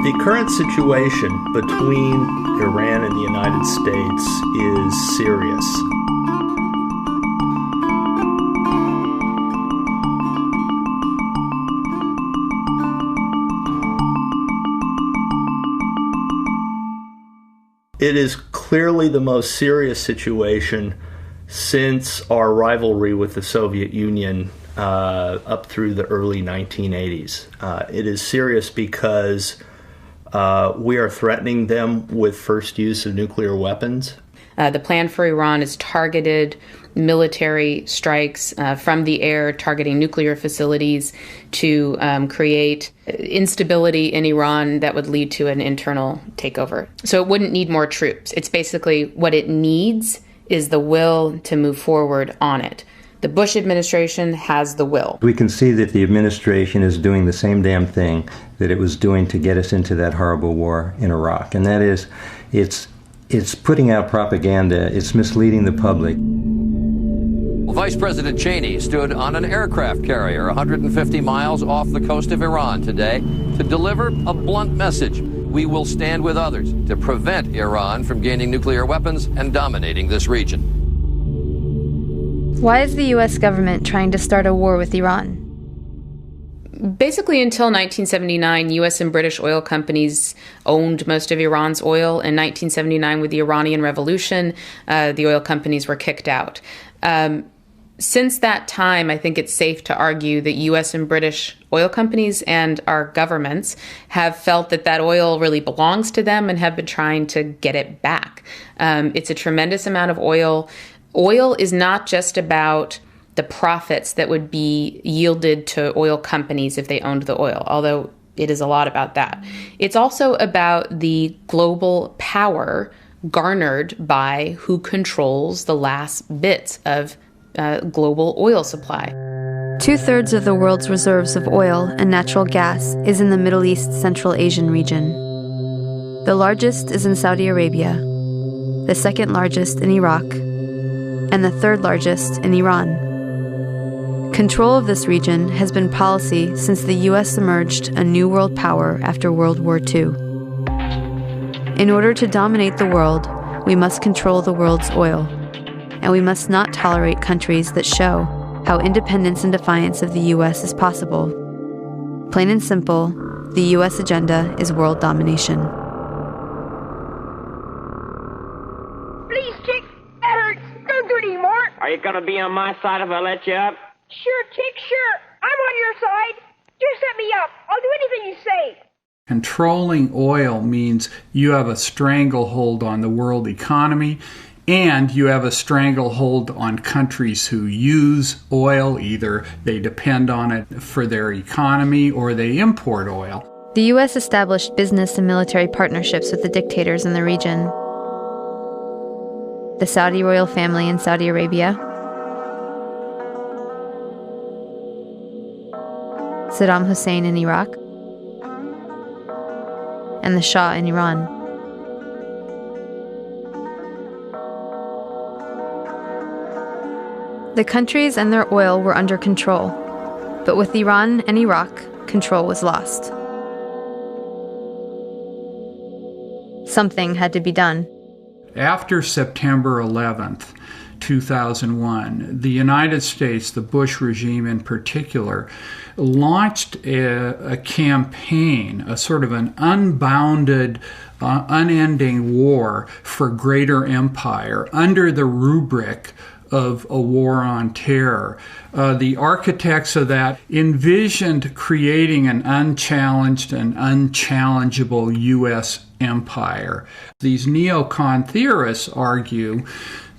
The current situation between Iran and the United States is serious. It is clearly the most serious situation since our rivalry with the Soviet Union up through the early 1980s. It is serious because we are threatening them with first use of nuclear weapons. The plan for Iran is targeted military strikes from the air, targeting nuclear facilities to create instability in Iran that would lead to an internal takeover. So it wouldn't need more troops. It's basically what it needs is the will to move forward on it. The Bush administration has the will. We can see that the administration is doing the same damn thing that it was doing to get us into that horrible war in Iraq. And that is, it's putting out propaganda. It's misleading the public. Vice President Cheney stood on an aircraft carrier 150 miles off the coast of Iran today to deliver a blunt message. We will stand with others to prevent Iran from gaining nuclear weapons and dominating this region. Why is the U.S. government trying to start a war with Iran? Basically, until 1979, U.S. and British oil companies owned most of Iran's oil. In 1979, with the Iranian Revolution, the oil companies were kicked out. Since that time, I think it's safe to argue that U.S. and British oil companies and our governments have felt that that oil really belongs to them and have been trying to get it back. It's a tremendous amount of oil. Oil is not just about the profits that would be yielded to oil companies if they owned the oil, although it is a lot about that. It's also about the global power garnered by who controls the last bits of global oil supply. 2/3 of the world's reserves of oil and natural gas is in the Middle East Central Asian region. The largest is in Saudi Arabia, the second largest in Iraq, and the third largest in Iran. Control of this region has been policy since the U.S. emerged a new world power after World War II. In order to dominate the world, we must control the world's oil, and we must not tolerate countries that show how independence and defiance of the U.S. is possible. Plain and simple, the U.S. agenda is world domination. Please, Chick, that hurts. Don't do it anymore. Are you gonna be on my side if I let you up? Sure, Chick, sure. I'm on your side. Just set me up. I'll do anything you say. Controlling oil means you have a stranglehold on the world economy, and you have a stranglehold on countries who use oil. Either they depend on it for their economy or they import oil. The U.S. established business and military partnerships with the dictators in the region. The Saudi royal family in Saudi Arabia, Saddam Hussein in Iraq, and the Shah in Iran. The countries and their oil were under control, but with Iran and Iraq, control was lost. Something had to be done. After September 11th, 2001, the United States, the Bush regime in particular, launched a campaign, a sort of an unbounded, unending war for greater empire under the rubric of a war on terror. The architects of that envisioned creating an unchallenged and unchallengeable U.S. empire. These neocon theorists argue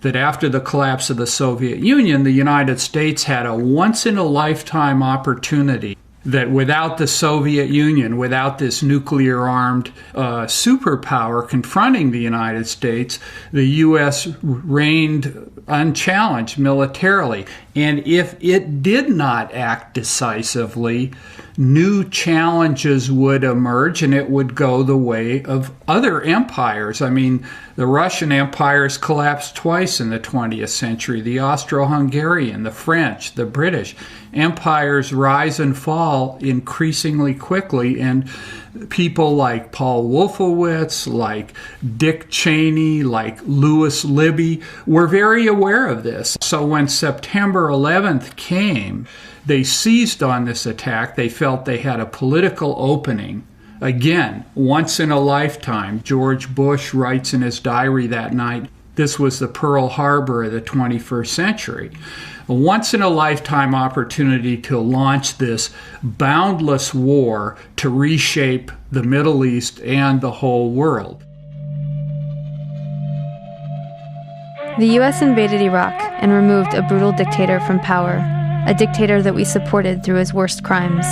that after the collapse of the Soviet Union, the United States had a once-in-a-lifetime opportunity that without the Soviet Union, without this nuclear-armed superpower confronting the United States, the U.S. reigned unchallenged militarily. And if it did not act decisively, new challenges would emerge and it would go the way of other empires. I mean, the Russian empires collapsed twice in the 20th century, the Austro-Hungarian, the French, the British. Empires rise and fall fall increasingly quickly, and people like Paul Wolfowitz, like Dick Cheney, like Lewis Libby were very aware of this. So when September 11th came, they seized on this attack. They felt they had a political opening. Again, once in a lifetime. George Bush writes in his diary that night, this was the Pearl Harbor of the 21st century. A once-in-a-lifetime opportunity to launch this boundless war to reshape the Middle East and the whole world. The U.S. invaded Iraq and removed a brutal dictator from power, a dictator that we supported through his worst crimes.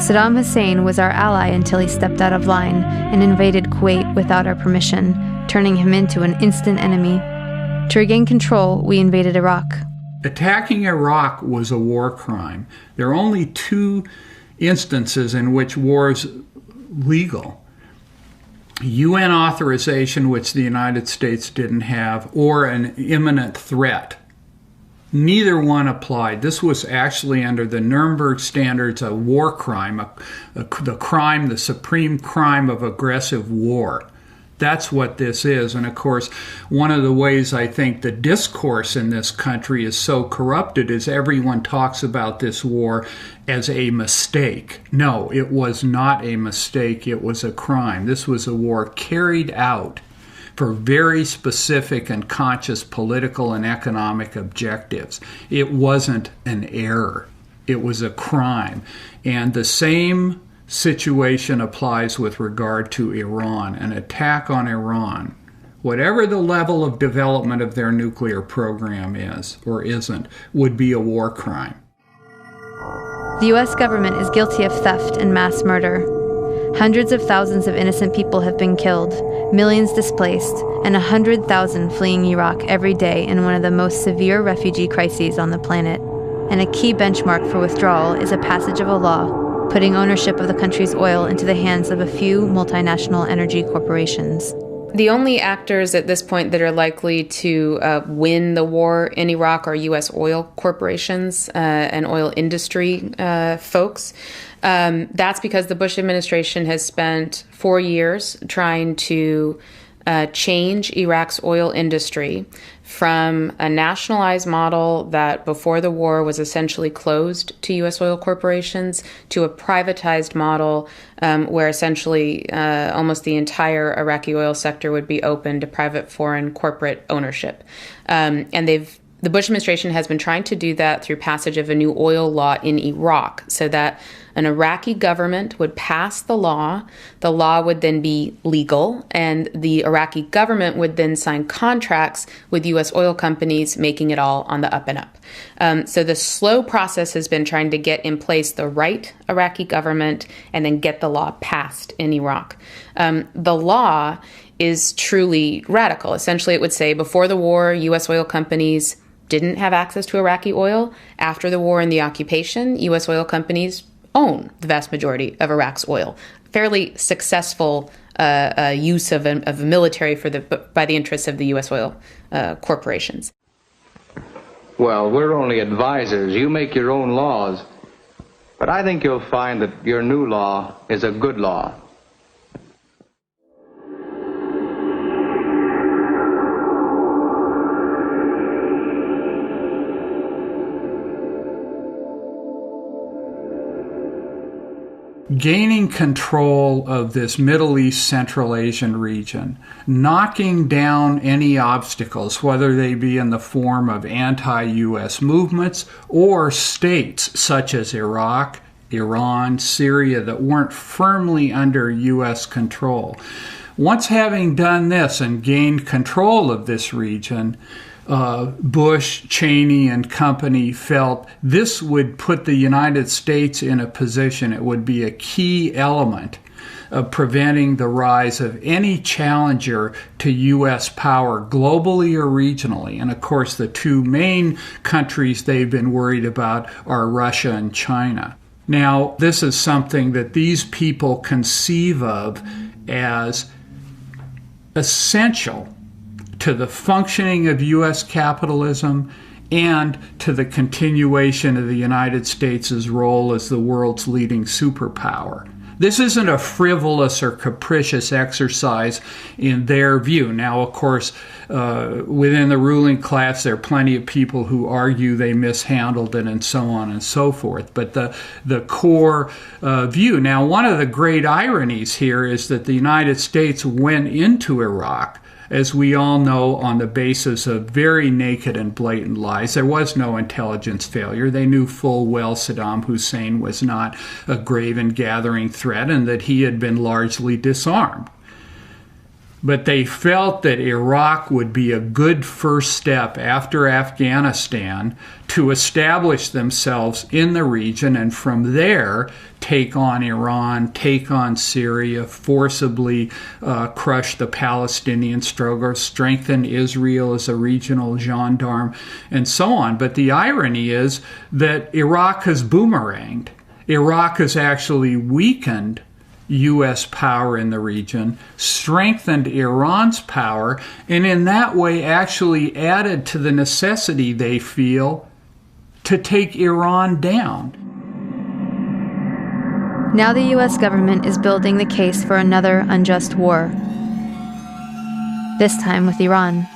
Saddam Hussein was our ally until he stepped out of line and invaded Kuwait without our permission, turning him into an instant enemy. To regain control, we invaded Iraq. Attacking Iraq was a war crime. There are only 2 instances in which war is legal. UN authorization, which the United States didn't have, or an imminent threat. Neither one applied. This was actually under the Nuremberg standards a war crime, the supreme crime of aggressive war. That's what this is. And of course, one of the ways I think the discourse in this country is so corrupted is everyone talks about this war as a mistake. No, it was not a mistake. It was a crime. This was a war carried out for very specific and conscious political and economic objectives. It wasn't an error. It was a crime. And the same situation applies with regard to Iran. An attack on Iran, whatever the level of development of their nuclear program is or isn't, would be a war crime. The U.S. government is guilty of theft and mass murder. Hundreds of thousands of innocent people have been killed, millions displaced, and 100,000 fleeing Iraq every day in one of the most severe refugee crises on the planet. And a key benchmark for withdrawal is a passage of a law putting ownership of the country's oil into the hands of a few multinational energy corporations. The only actors at this point that are likely to win the war in Iraq are U.S. oil corporations and oil industry folks. That's because the Bush administration has spent 4 years trying to change Iraq's oil industry from a nationalized model that before the war was essentially closed to U.S. oil corporations to a privatized model where essentially almost the entire Iraqi oil sector would be open to private foreign corporate ownership. And the Bush administration has been trying to do that through passage of a new oil law in Iraq so that an Iraqi government would pass the law would then be legal, and the Iraqi government would then sign contracts with U.S. oil companies, making it all on the up and up. So the slow process has been trying to get in place the right Iraqi government and then get the law passed in Iraq. The law is truly radical. Essentially, it would say before the war, U.S. oil companies didn't have access to Iraqi oil. After the war and the occupation, U.S. oil companies own the vast majority of Iraq's oil. Fairly successful use of a military by the interests of the U.S. oil corporations. Well, we're only advisors. You make your own laws. But I think you'll find that your new law is a good law. Gaining control of this Middle East, Central Asian region, knocking down any obstacles, whether they be in the form of anti-U.S. movements or states such as Iraq, Iran, Syria that weren't firmly under U.S. control. Once having done this and gained control of this region, Bush, Cheney, and company felt this would put the United States in a position, it would be a key element of preventing the rise of any challenger to U.S. power globally or regionally. And of course, the 2 main countries they've been worried about are Russia and China. Now, this is something that these people conceive of as essential to the functioning of U.S. capitalism and to the continuation of the United States' role as the world's leading superpower. This isn't a frivolous or capricious exercise in their view. Now, of course, within the ruling class, there are plenty of people who argue they mishandled it and so on and so forth. But the core view. Now, one of the great ironies here is that the United States went into Iraq, as we all know, on the basis of very naked and blatant lies. There was no intelligence failure. They knew full well Saddam Hussein was not a grave and gathering threat and that he had been largely disarmed. But they felt that Iraq would be a good first step after Afghanistan to establish themselves in the region and from there take on Iran, take on Syria, forcibly crush the Palestinian struggle, strengthen Israel as a regional gendarme, and so on. But the irony is that Iraq has boomeranged. Iraq has actually weakened U.S. power in the region, strengthened Iran's power, and in that way actually added to the necessity they feel to take Iran down. Now the U.S. government is building the case for another unjust war, this time with Iran.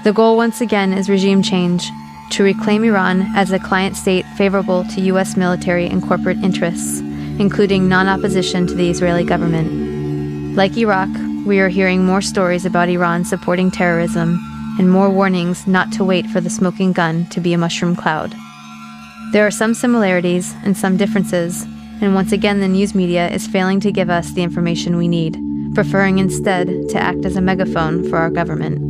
The goal once again is regime change, to reclaim Iran as a client state favorable to U.S. military and corporate interests, including non-opposition to the Israeli government. Like Iraq, we are hearing more stories about Iran supporting terrorism and more warnings not to wait for the smoking gun to be a mushroom cloud. There are some similarities and some differences, and once again the news media is failing to give us the information we need, preferring instead to act as a megaphone for our government.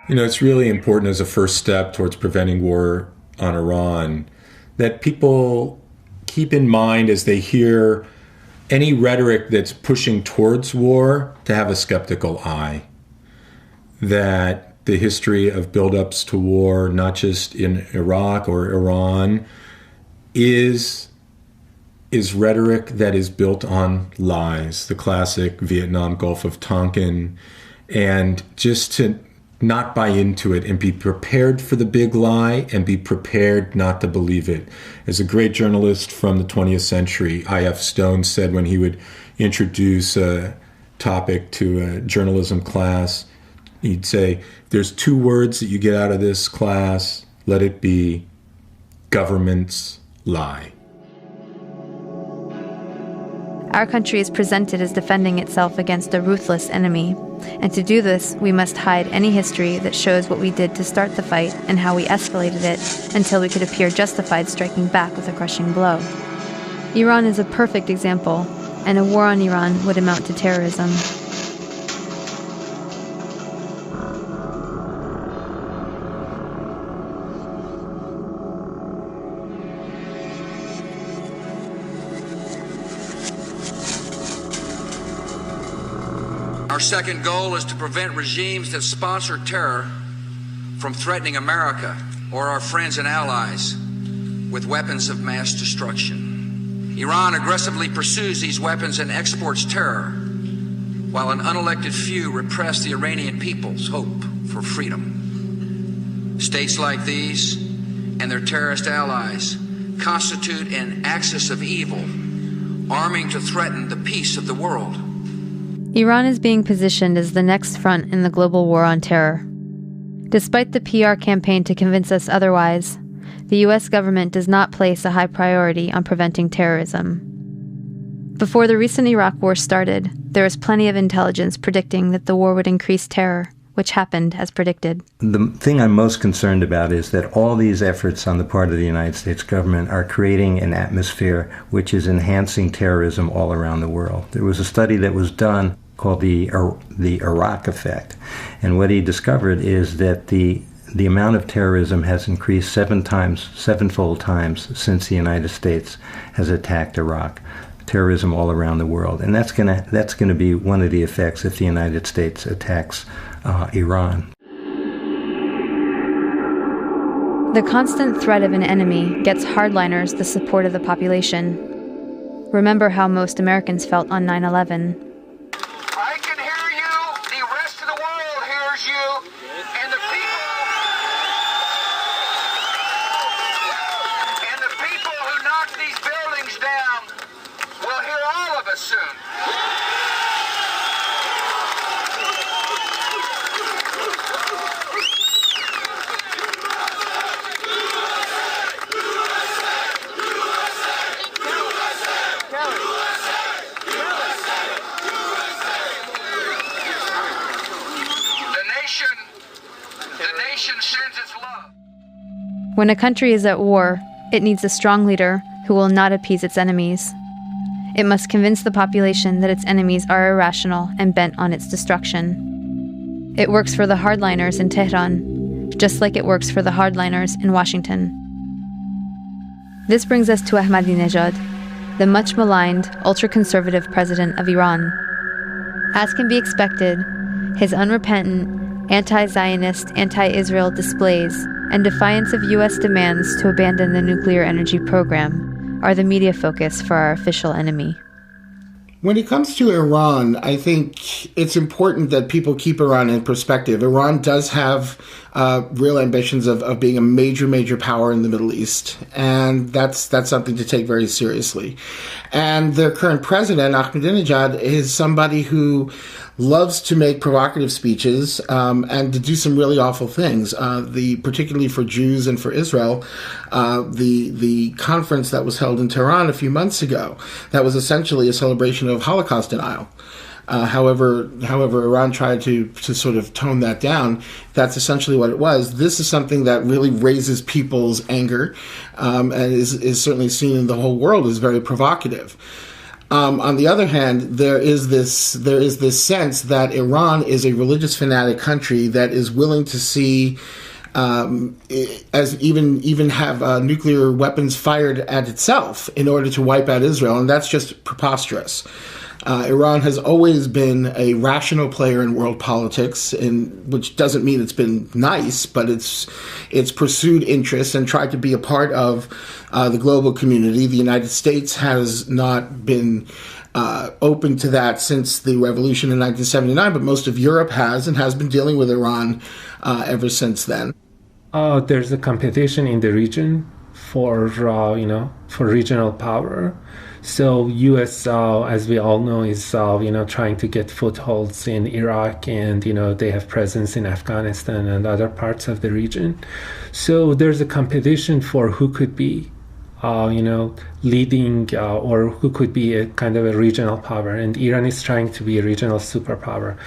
You know, it's really important as a first step towards preventing war on Iran that people keep in mind as they hear any rhetoric that's pushing towards war to have a skeptical eye. That the history of buildups to war, not just in Iraq or Iran, is rhetoric that is built on lies, the classic Vietnam Gulf of Tonkin, and just to not buy into it and be prepared for the big lie and be prepared not to believe it. As a great journalist from the 20th century, I.F. Stone said when he would introduce a topic to a journalism class, he'd say, there's two words that you get out of this class, let it be governments lie. Our country is presented as defending itself against a ruthless enemy, and to do this, we must hide any history that shows what we did to start the fight and how we escalated it until we could appear justified striking back with a crushing blow. Iran is a perfect example, and a war on Iran would amount to terrorism. Our second goal is to prevent regimes that sponsor terror from threatening America or our friends and allies with weapons of mass destruction. Iran aggressively pursues these weapons and exports terror, while an unelected few repress the Iranian people's hope for freedom. States like these and their terrorist allies constitute an axis of evil, arming to threaten the peace of the world. Iran is being positioned as the next front in the global war on terror. Despite the PR campaign to convince us otherwise, the U.S. government does not place a high priority on preventing terrorism. Before the recent Iraq war started, there was plenty of intelligence predicting that the war would increase terror, which happened as predicted. The thing I'm most concerned about is that all these efforts on the part of the United States government are creating an atmosphere which is enhancing terrorism all around the world. There was a study that was done called the Iraq effect, and what he discovered is that the amount of terrorism has increased sevenfold times since the United States has attacked Iraq. Terrorism all around the world, and that's gonna be one of the effects if the United States attacks Iran. The constant threat of an enemy gets hardliners the support of the population. Remember how most Americans felt on 9/11. I can hear you. The rest of the world hears you. And the people who knock these buildings down will hear all of us soon. The nation sends its love. When a country is at war, it needs a strong leader who will not appease its enemies. It must convince the population that its enemies are irrational and bent on its destruction. It works for the hardliners in Tehran, just like it works for the hardliners in Washington. This brings us to Ahmadinejad, the much maligned, ultra-conservative president of Iran. As can be expected, his unrepentant, anti-Zionist, anti-Israel displays and defiance of U.S. demands to abandon the nuclear energy program are the media focus for our official enemy. When it comes to Iran, I think it's important that people keep Iran in perspective. Iran does have real ambitions of being a major power in the Middle East, and that's something to take very seriously. And their current president, Ahmadinejad, is somebody who loves to make provocative speeches and to do some really awful things. Particularly for Jews and for Israel, the conference that was held in Tehran a few months ago, that was essentially a celebration of Holocaust denial. However, Iran tried to sort of tone that down. That's essentially what it was. This is something that really raises people's anger, and is certainly seen in the whole world as very provocative. On the other hand, there is this sense that Iran is a religious fanatic country that is willing to see as even have nuclear weapons fired at itself in order to wipe out Israel, and that's just preposterous. Iran has always been a rational player in world politics, which doesn't mean it's been nice, but it's pursued interests and tried to be a part of the global community. The United States has not been open to that since the revolution in 1979, but most of Europe has, and has been dealing with Iran ever since then. There's a competition in the region for regional power. So U.S., as we all know, is trying to get footholds in Iraq, and they have presence in Afghanistan and other parts of the region. So there's a competition for who could be, leading or who could be a kind of a regional power, and Iran is trying to be a regional superpower.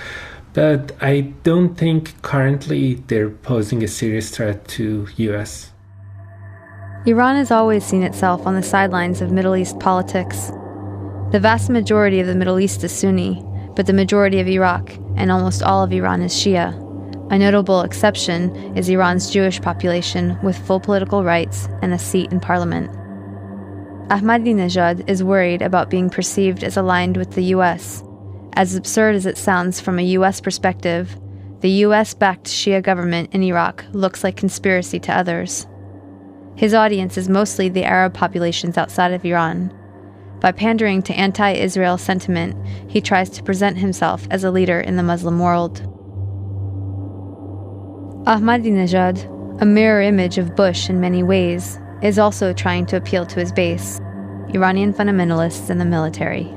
But I don't think currently they're posing a serious threat to U.S. Iran has always seen itself on the sidelines of Middle East politics. The vast majority of the Middle East is Sunni, but the majority of Iraq and almost all of Iran is Shia. A notable exception is Iran's Jewish population with full political rights and a seat in parliament. Ahmadinejad is worried about being perceived as aligned with the U.S. As absurd as it sounds from a U.S. perspective, the U.S.-backed Shia government in Iraq looks like conspiracy to others. His audience is mostly the Arab populations outside of Iran. By pandering to anti-Israel sentiment, he tries to present himself as a leader in the Muslim world. Ahmadinejad, a mirror image of Bush in many ways, is also trying to appeal to his base, Iranian fundamentalists in the military.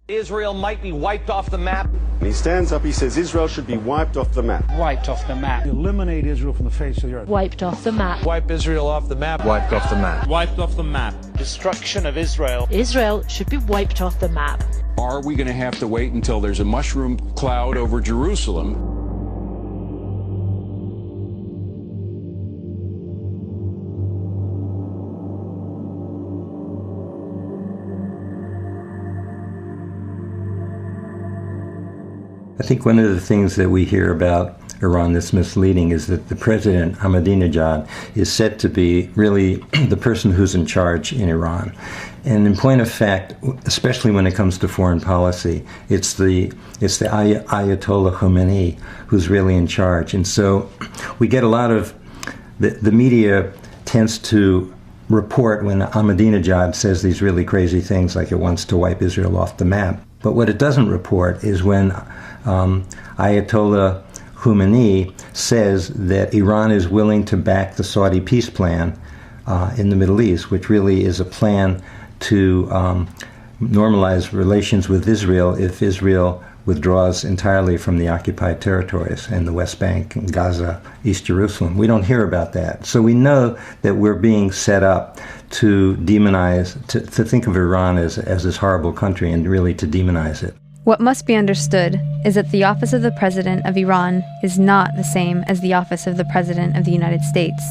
Israel might be wiped off the map. And he stands up, he says Israel should be wiped off the map. Wiped off the map. Eliminate Israel from the face of the earth. Wiped off the map. Wipe Israel off the map. Wiped off the map. Wiped off the map. Destruction of Israel. Israel should be wiped off the map. Are we going to have to wait until there's a mushroom cloud over Jerusalem? I think one of the things that we hear about Iran that's misleading is that the president, Ahmadinejad, is said to be really the person who's in charge in Iran. And in point of fact, especially when it comes to foreign policy, it's the Ayatollah Khomeini who's really in charge. And so we get a lot of, the media tends to report when Ahmadinejad says these really crazy things like it wants to wipe Israel off the map. But what it doesn't report is when Ayatollah Khomeini says that Iran is willing to back the Saudi peace plan in the Middle East, which really is a plan to normalize relations with Israel if Israel withdraws entirely from the occupied territories in the West Bank, and Gaza, East Jerusalem. We don't hear about that. So we know that we're being set up to demonize, to think of Iran as this horrible country and really to demonize it. What must be understood is that the office of the President of Iran is not the same as the office of the President of the United States.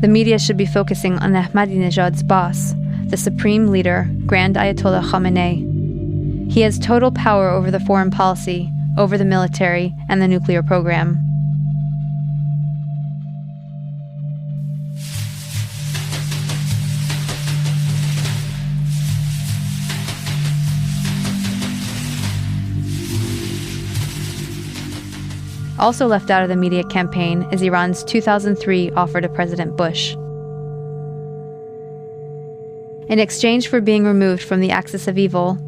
The media should be focusing on Ahmadinejad's boss, the supreme leader, Grand Ayatollah Khamenei. He has total power over the foreign policy, over the military, and the nuclear program. Also left out of the media campaign is Iran's 2003 offer to President Bush. In exchange for being removed from the axis of evil,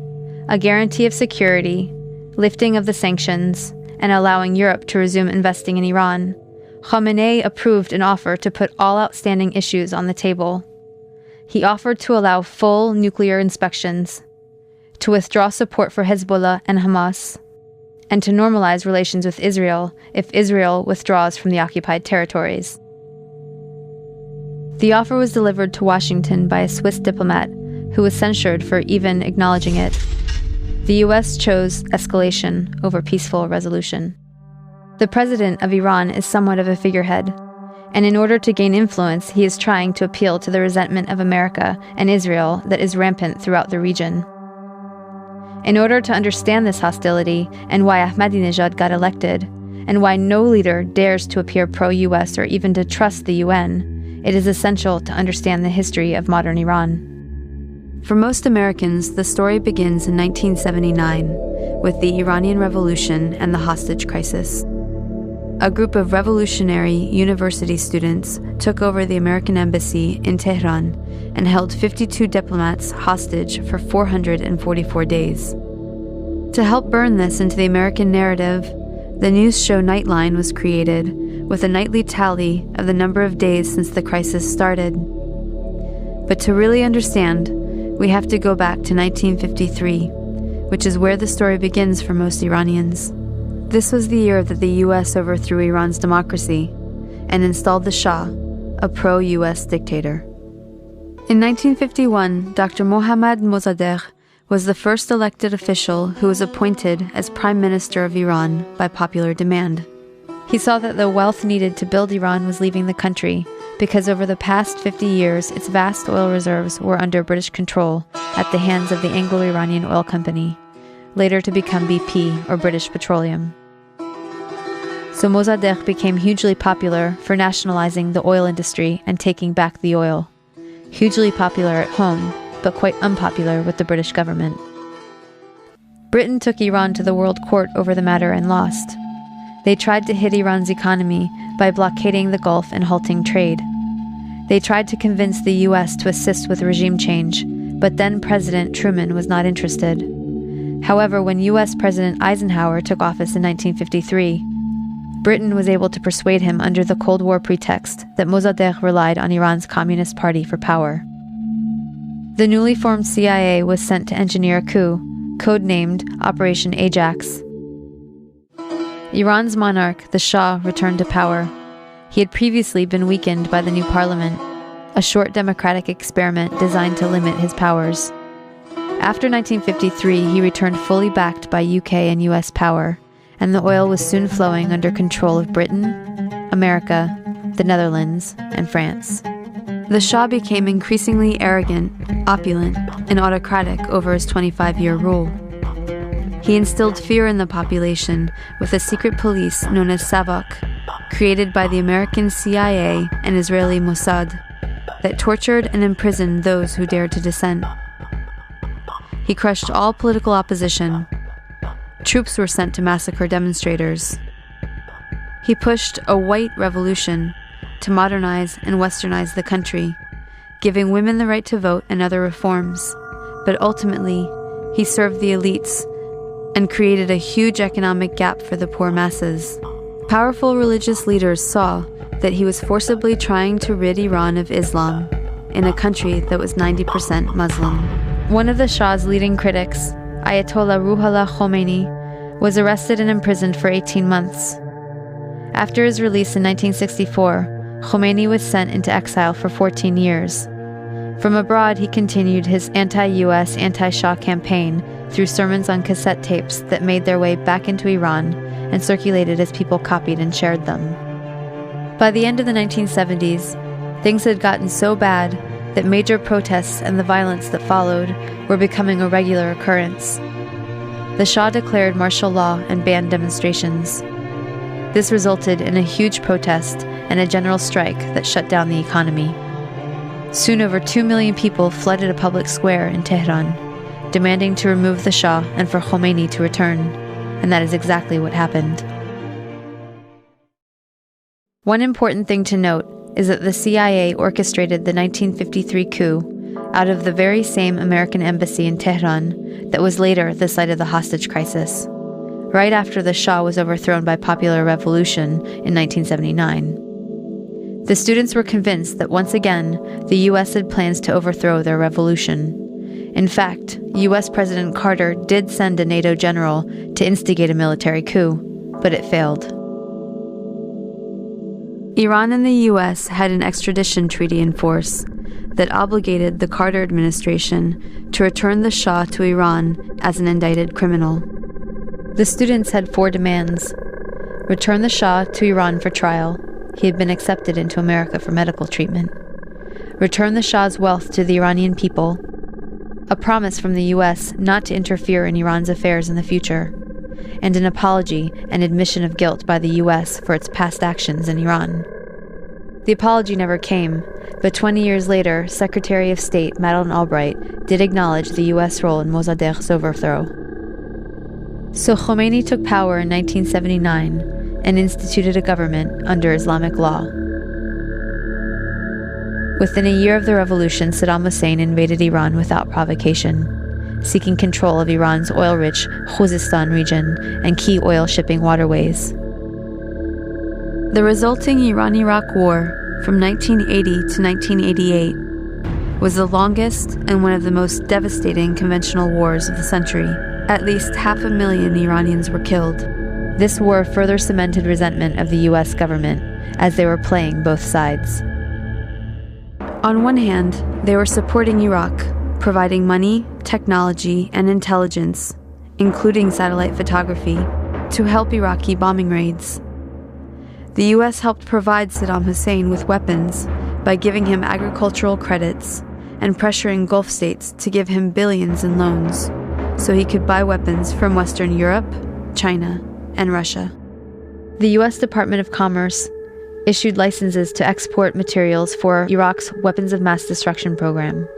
a guarantee of security, lifting of the sanctions, and allowing Europe to resume investing in Iran, Khamenei approved an offer to put all outstanding issues on the table. He offered to allow full nuclear inspections, to withdraw support for Hezbollah and Hamas, and to normalize relations with Israel if Israel withdraws from the occupied territories. The offer was delivered to Washington by a Swiss diplomat who was censured for even acknowledging it. The U.S. chose escalation over peaceful resolution. The president of Iran is somewhat of a figurehead, and in order to gain influence, he is trying to appeal to the resentment of America and Israel that is rampant throughout the region. In order to understand this hostility and why Ahmadinejad got elected, and why no leader dares to appear pro-U.S. or even to trust the UN, it is essential to understand the history of modern Iran. For most Americans, the story begins in 1979 with the Iranian Revolution and the hostage crisis. A group of revolutionary university students took over the American embassy in Tehran and held 52 diplomats hostage for 444 days. To help burn this into the American narrative, the news show Nightline was created with a nightly tally of the number of days since the crisis started. But to really understand, we have to go back to 1953, which is where the story begins for most Iranians. This was the year that the U.S. overthrew Iran's democracy and installed the Shah, a pro-U.S. dictator. In 1951, Dr. Mohammad Mossadegh was the first elected official who was appointed as Prime Minister of Iran by popular demand. He saw that the wealth needed to build Iran was leaving the country because over the past 50 years, its vast oil reserves were under British control at the hands of the Anglo-Iranian Oil Company, later to become BP, or British Petroleum. So Mossadegh became hugely popular for nationalizing the oil industry and taking back the oil. Hugely popular at home, but quite unpopular with the British government. Britain took Iran to the World Court over the matter and lost. They tried to hit Iran's economy by blockading the Gulf and halting trade. They tried to convince the U.S. to assist with regime change, but then President Truman was not interested. However, when U.S. President Eisenhower took office in 1953, Britain was able to persuade him under the Cold War pretext that Mossadegh relied on Iran's Communist Party for power. The newly formed CIA was sent to engineer a coup, codenamed Operation Ajax. Iran's monarch, the Shah, returned to power. He had previously been weakened by the new parliament, a short democratic experiment designed to limit his powers. After 1953, he returned fully backed by UK and US power, and the oil was soon flowing under control of Britain, America, the Netherlands, and France. The Shah became increasingly arrogant, opulent, and autocratic over his 25-year rule. He instilled fear in the population with a secret police known as Savak, created by the American CIA and Israeli Mossad, that tortured and imprisoned those who dared to dissent. He crushed all political opposition. Troops were sent to massacre demonstrators. He pushed a white revolution to modernize and westernize the country, giving women the right to vote and other reforms. But ultimately, he served the elites and created a huge economic gap for the poor masses. Powerful religious leaders saw that he was forcibly trying to rid Iran of Islam in a country that was 90% Muslim. One of the Shah's leading critics, Ayatollah Ruhollah Khomeini, was arrested and imprisoned for 18 months. After his release in 1964, Khomeini was sent into exile for 14 years. From abroad, he continued his anti-US, anti-Shah campaign through sermons on cassette tapes that made their way back into Iran and circulated as people copied and shared them. By the end of the 1970s, things had gotten so bad that major protests and the violence that followed were becoming a regular occurrence. The Shah declared martial law and banned demonstrations. This resulted in a huge protest and a general strike that shut down the economy. Soon over 2 million people flooded a public square in Tehran, demanding to remove the Shah and for Khomeini to return, and that is exactly what happened. One important thing to note is that the CIA orchestrated the 1953 coup out of the very same American embassy in Tehran that was later the site of the hostage crisis, right after the Shah was overthrown by popular revolution in 1979. The students were convinced that once again, the U.S. had plans to overthrow their revolution. In fact, U.S. President Carter did send a NATO general to instigate a military coup, but it failed. Iran and the U.S. had an extradition treaty in force that obligated the Carter administration to return the Shah to Iran as an indicted criminal. The students had 4 demands: return the Shah to Iran for trial. He had been accepted into America for medical treatment. Return the Shah's wealth to the Iranian people. A promise from the U.S. not to interfere in Iran's affairs in the future. And an apology and admission of guilt by the U.S. for its past actions in Iran. The apology never came, but 20 years later, Secretary of State Madeleine Albright did acknowledge the U.S. role in Mossadegh's overthrow. So Khomeini took power in 1979 and instituted a government under Islamic law. Within a year of the revolution, Saddam Hussein invaded Iran without provocation, seeking control of Iran's oil-rich Khuzestan region and key oil shipping waterways. The resulting Iran-Iraq War from 1980 to 1988 was the longest and one of the most devastating conventional wars of the century. At least 500,000 Iranians were killed. This war further cemented resentment of the U.S. government as they were playing both sides. On one hand, they were supporting Iraq, providing money, technology, and intelligence, including satellite photography, to help Iraqi bombing raids. The U.S. helped provide Saddam Hussein with weapons by giving him agricultural credits and pressuring Gulf states to give him billions in loans so he could buy weapons from Western Europe, China, and Russia. The U.S. Department of Commerce issued licenses to export materials for Iraq's weapons of mass destruction program.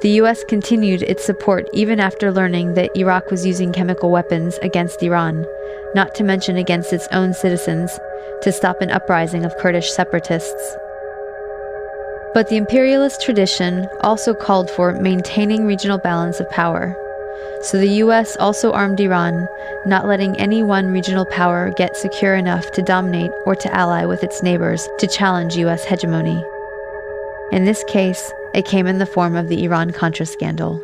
The U.S. continued its support even after learning that Iraq was using chemical weapons against Iran, not to mention against its own citizens, to stop an uprising of Kurdish separatists. But the imperialist tradition also called for maintaining regional balance of power. So the U.S. also armed Iran, not letting any one regional power get secure enough to dominate or to ally with its neighbors to challenge U.S. hegemony. In this case, it came in the form of the Iran-Contra scandal.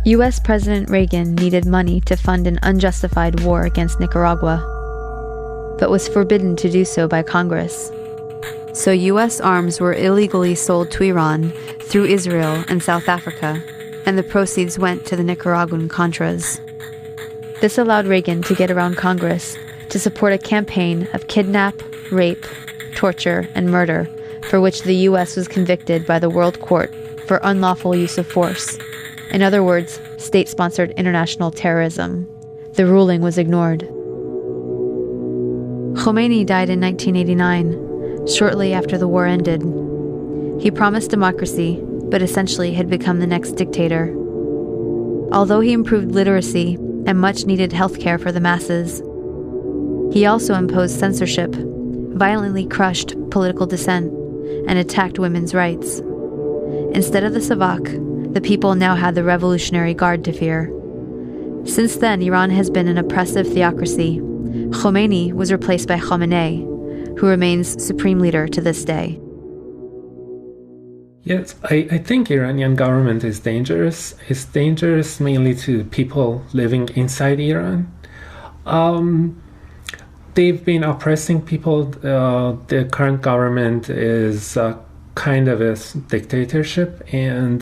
U.S. President Reagan needed money to fund an unjustified war against Nicaragua, but was forbidden to do so by Congress. So U.S. arms were illegally sold to Iran through Israel and South Africa, and the proceeds went to the Nicaraguan Contras. This allowed Reagan to get around Congress to support a campaign of kidnap, rape, torture, and murder for which the U.S. was convicted by the World Court for unlawful use of force. In other words, state-sponsored international terrorism. The ruling was ignored. Khomeini died in 1989, shortly after the war ended. He promised democracy, but essentially had become the next dictator. Although he improved literacy and much-needed health care for the masses, he also imposed censorship, violently crushed political dissent, and attacked women's rights. Instead of the Savak, the people now had the Revolutionary Guard to fear. Since then, Iran has been an oppressive theocracy. Khomeini was replaced by Khamenei, who remains supreme leader to this day. Yes, I think Iranian government is dangerous. It's dangerous mainly to people living inside Iran. They've been oppressing people. The current government is kind of a dictatorship, and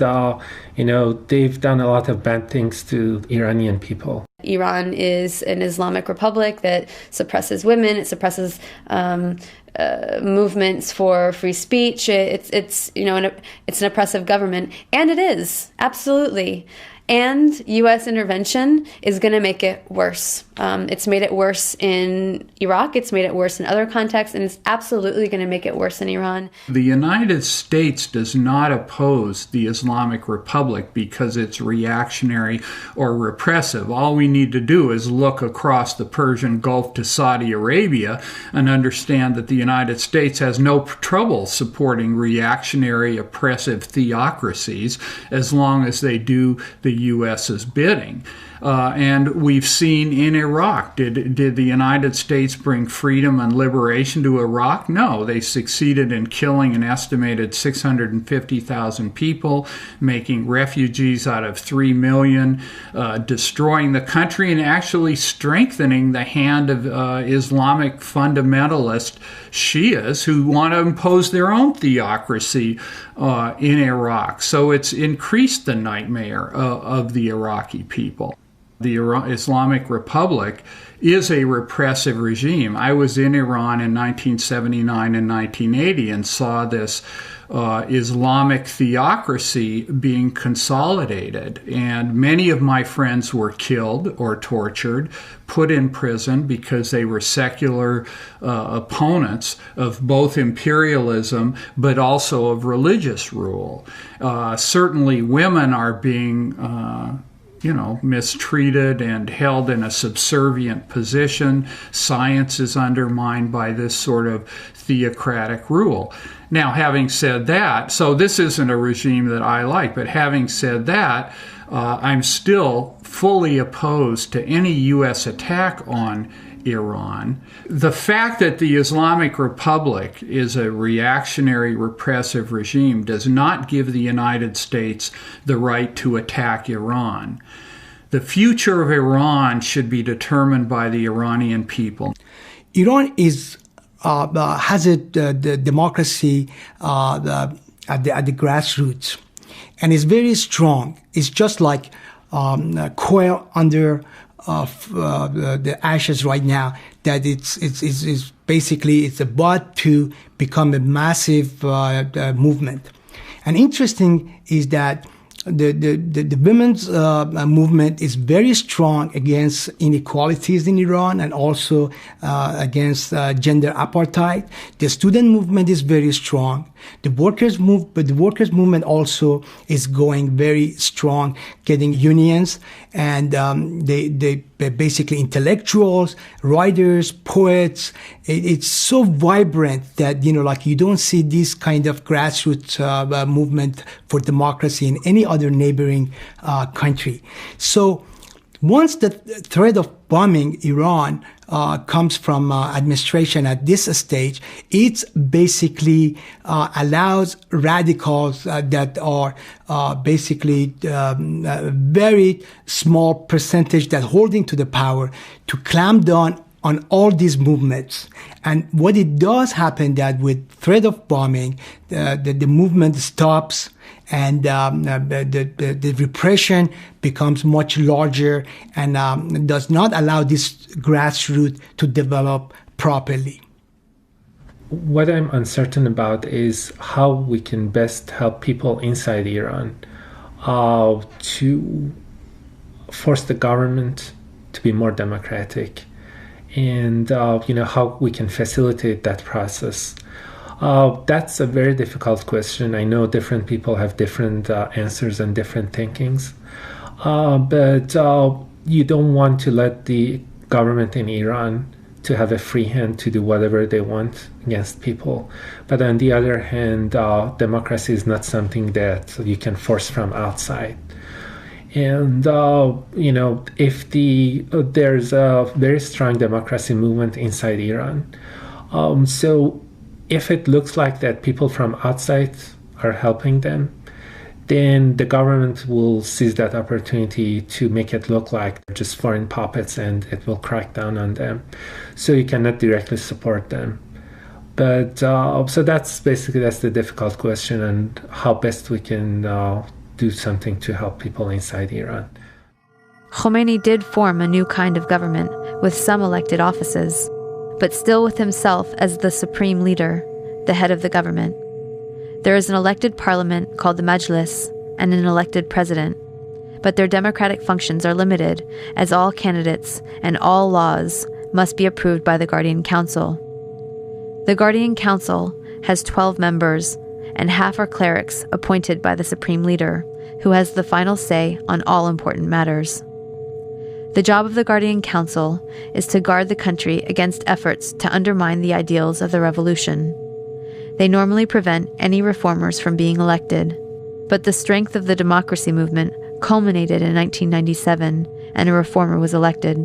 they've done a lot of bad things to Iranian people. Iran is an Islamic republic that suppresses women. It suppresses movements for free speech. It's an oppressive government, and it is absolutely. And U.S. intervention is going to make it worse. It's made it worse in Iraq. It's made it worse in other contexts, and it's absolutely going to make it worse in Iran. The United States does not oppose the Islamic Republic because it's reactionary or repressive. All we need to do is look across the Persian Gulf to Saudi Arabia and understand that the United States has no trouble supporting reactionary, oppressive theocracies as long as they do the U.S.'s bidding. And we've seen in Iraq, did the United States bring freedom and liberation to Iraq? No, they succeeded in killing an estimated 650,000 people, making refugees out of 3 million, destroying the country, and actually strengthening the hand of Islamic fundamentalist Shias who want to impose their own theocracy in Iraq. So it's increased the nightmare of the Iraqi people. The Islamic Republic is a repressive regime. I was in Iran in 1979 and 1980 and saw this Islamic theocracy being consolidated. And many of my friends were killed or tortured, put in prison because they were secular opponents of both imperialism but also of religious rule. Certainly women are being mistreated and held in a subservient position. Science is undermined by this sort of theocratic rule. Now, having said that, so this isn't a regime that I like, but having said that, I'm still fully opposed to any U.S. attack on Iran. The fact that the Islamic Republic is a reactionary, repressive regime does not give the United States the right to attack Iran. The future of Iran should be determined by the Iranian people. Iran has a democracy at the grassroots, and is very strong. It's just like coal under the ashes right now, that it's basically it's about to become a massive movement. And interesting is that the women's movement is very strong against inequalities in Iran and also against gender apartheid. The student movement is very strong. The workers movement also is going very strong, getting unions, and they basically intellectuals, writers, poets. It's so vibrant that you don't see this kind of grassroots movement for democracy in any other neighboring country. So once the threat of bombing Iran comes from administration at this stage, it basically allows radicals that are basically a very small percentage that holding to the power to clamp down on all these movements. And what it does happen that with threat of bombing, the movement stops, and the repression becomes much larger and does not allow this grassroots to develop properly. What I'm uncertain about is how we can best help people inside Iran. to force the government to be more democratic, and how we can facilitate that process. That's a very difficult question. I know different people have different answers and different thinkings, but you don't want to let the government in Iran to have a free hand to do whatever they want against people. But on the other hand, democracy is not something that you can force from outside. And, if there's a very strong democracy movement inside Iran. So if it looks like that people from outside are helping them, then the government will seize that opportunity to make it look like just foreign puppets, and it will crack down on them. So you cannot directly support them. But so that's the difficult question, and how best we can do something to help people inside Iran. Khomeini did form a new kind of government with some elected offices, but still with himself as the supreme leader, the head of the government. There is an elected parliament called the Majlis and an elected president, but their democratic functions are limited, as all candidates and all laws must be approved by the Guardian Council. The Guardian Council has 12 members, and half are clerics appointed by the supreme leader, who has the final say on all important matters. The job of the Guardian Council is to guard the country against efforts to undermine the ideals of the revolution. They normally prevent any reformers from being elected, but the strength of the democracy movement culminated in 1997, and a reformer was elected.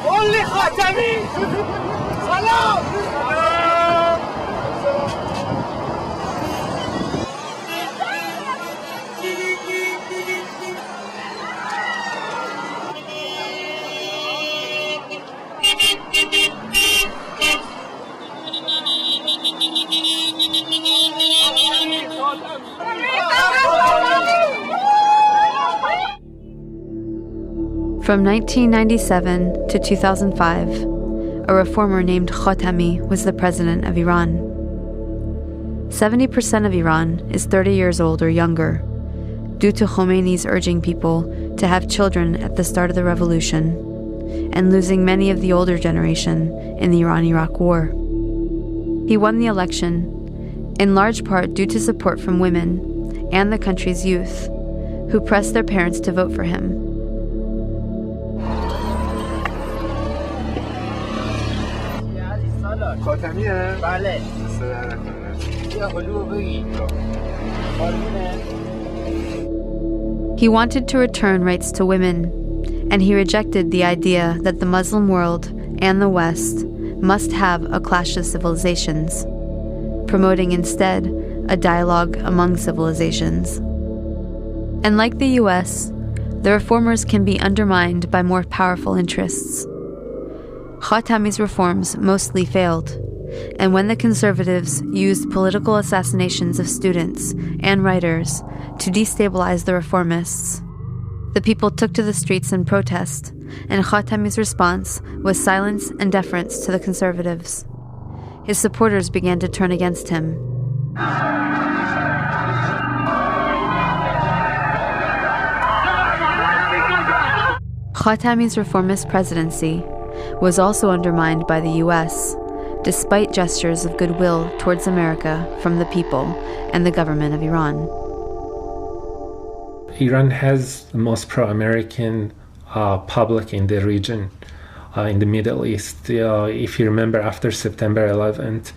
Only Khatami! Salam! From 1997 to 2005, a reformer named Khatami was the president of Iran. 70% of Iran is 30 years old or younger, due to Khomeini's urging people to have children at the start of the revolution, and losing many of the older generation in the Iran-Iraq War. He won the election, in large part due to support from women and the country's youth, who pressed their parents to vote for him. He wanted to return rights to women, and he rejected the idea that the Muslim world and the West must have a clash of civilizations, promoting instead a dialogue among civilizations. And like the US, the reformers can be undermined by more powerful interests. Khatami's reforms mostly failed, and when the conservatives used political assassinations of students and writers to destabilize the reformists, the people took to the streets in protest, and Khatami's response was silence and deference to the conservatives. His supporters began to turn against him. Khatami's reformist presidency was also undermined by the US, despite gestures of goodwill towards America from the people and the government of Iran. Iran has the most pro-American public in the region, in the Middle East. If you remember, after September 11th,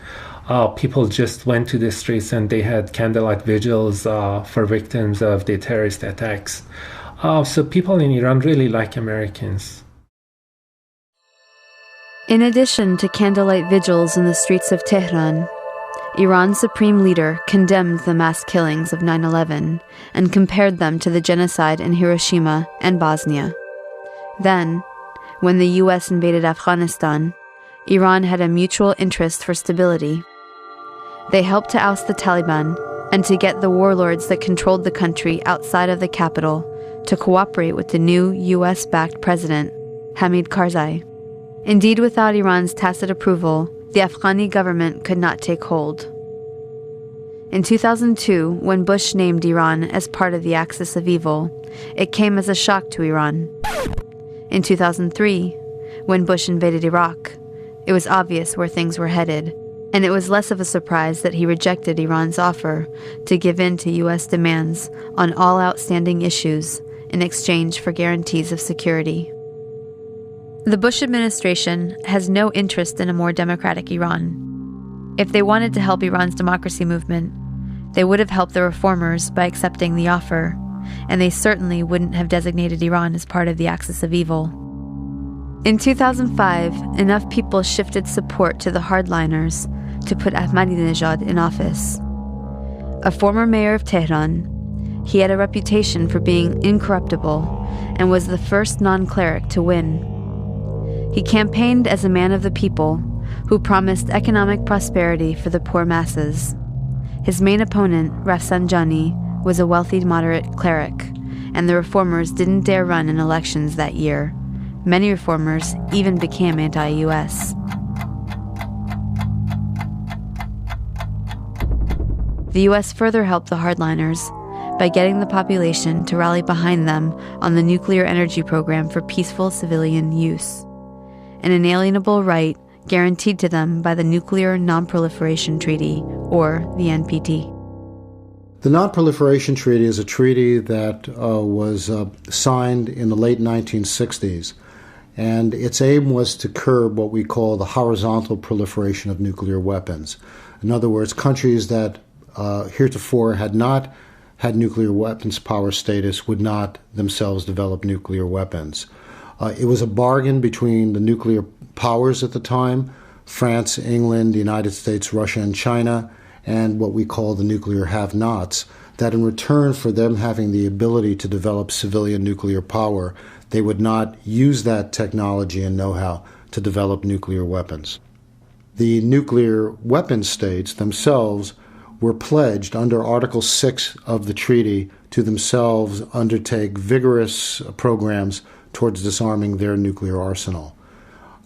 people just went to the streets and they had candlelight vigils for victims of the terrorist attacks. So people in Iran really like Americans. In addition to candlelight vigils in the streets of Tehran, Iran's supreme leader condemned the mass killings of 9/11 and compared them to the genocide in Hiroshima and Bosnia. Then, when the US invaded Afghanistan, Iran had a mutual interest for stability. They helped to oust the Taliban and to get the warlords that controlled the country outside of the capital to cooperate with the new US-backed president, Hamid Karzai. Indeed, without Iran's tacit approval, the Afghani government could not take hold. In 2002, when Bush named Iran as part of the Axis of Evil, it came as a shock to Iran. In 2003, when Bush invaded Iraq, it was obvious where things were headed, and it was less of a surprise that he rejected Iran's offer to give in to U.S. demands on all outstanding issues in exchange for guarantees of security. The Bush administration has no interest in a more democratic Iran. If they wanted to help Iran's democracy movement, they would have helped the reformers by accepting the offer, and they certainly wouldn't have designated Iran as part of the Axis of Evil. In 2005, enough people shifted support to the hardliners to put Ahmadinejad in office. A former mayor of Tehran, he had a reputation for being incorruptible and was the first non-cleric to win. He campaigned as a man of the people who promised economic prosperity for the poor masses. His main opponent, Rafsanjani, was a wealthy moderate cleric, and the reformers didn't dare run in elections that year. Many reformers even became anti-US. The US further helped the hardliners by getting the population to rally behind them on the nuclear energy program for peaceful civilian use, an inalienable right guaranteed to them by the Nuclear Non-Proliferation Treaty, or the NPT. The Non-Proliferation Treaty is a treaty that was signed in the late 1960s, and its aim was to curb what we call the horizontal proliferation of nuclear weapons. In other words, countries that heretofore had not had nuclear weapons power status would not themselves develop nuclear weapons. It was a bargain between the nuclear powers at the time, France, England, the United States, Russia, and China, and what we call the nuclear have-nots, that in return for them having the ability to develop civilian nuclear power, they would not use that technology and know-how to develop nuclear weapons. The nuclear weapon states themselves were pledged under Article 6 of the treaty to themselves undertake vigorous programs towards disarming their nuclear arsenal.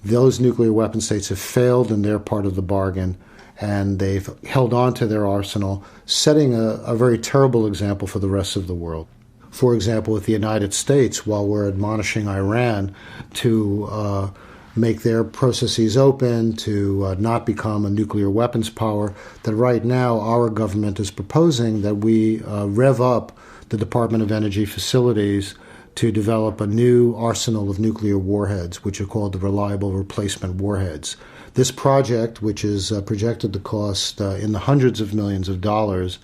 Those nuclear weapon states have failed in their part of the bargain, and they've held on to their arsenal, setting a very terrible example for the rest of the world. For example, with the United States, while we're admonishing Iran to make their processes open, to not become a nuclear weapons power, that right now our government is proposing that we rev up the Department of Energy facilities to develop a new arsenal of nuclear warheads, which are called the Reliable Replacement Warheads. This project, which is projected to cost in the hundreds of millions of dollars,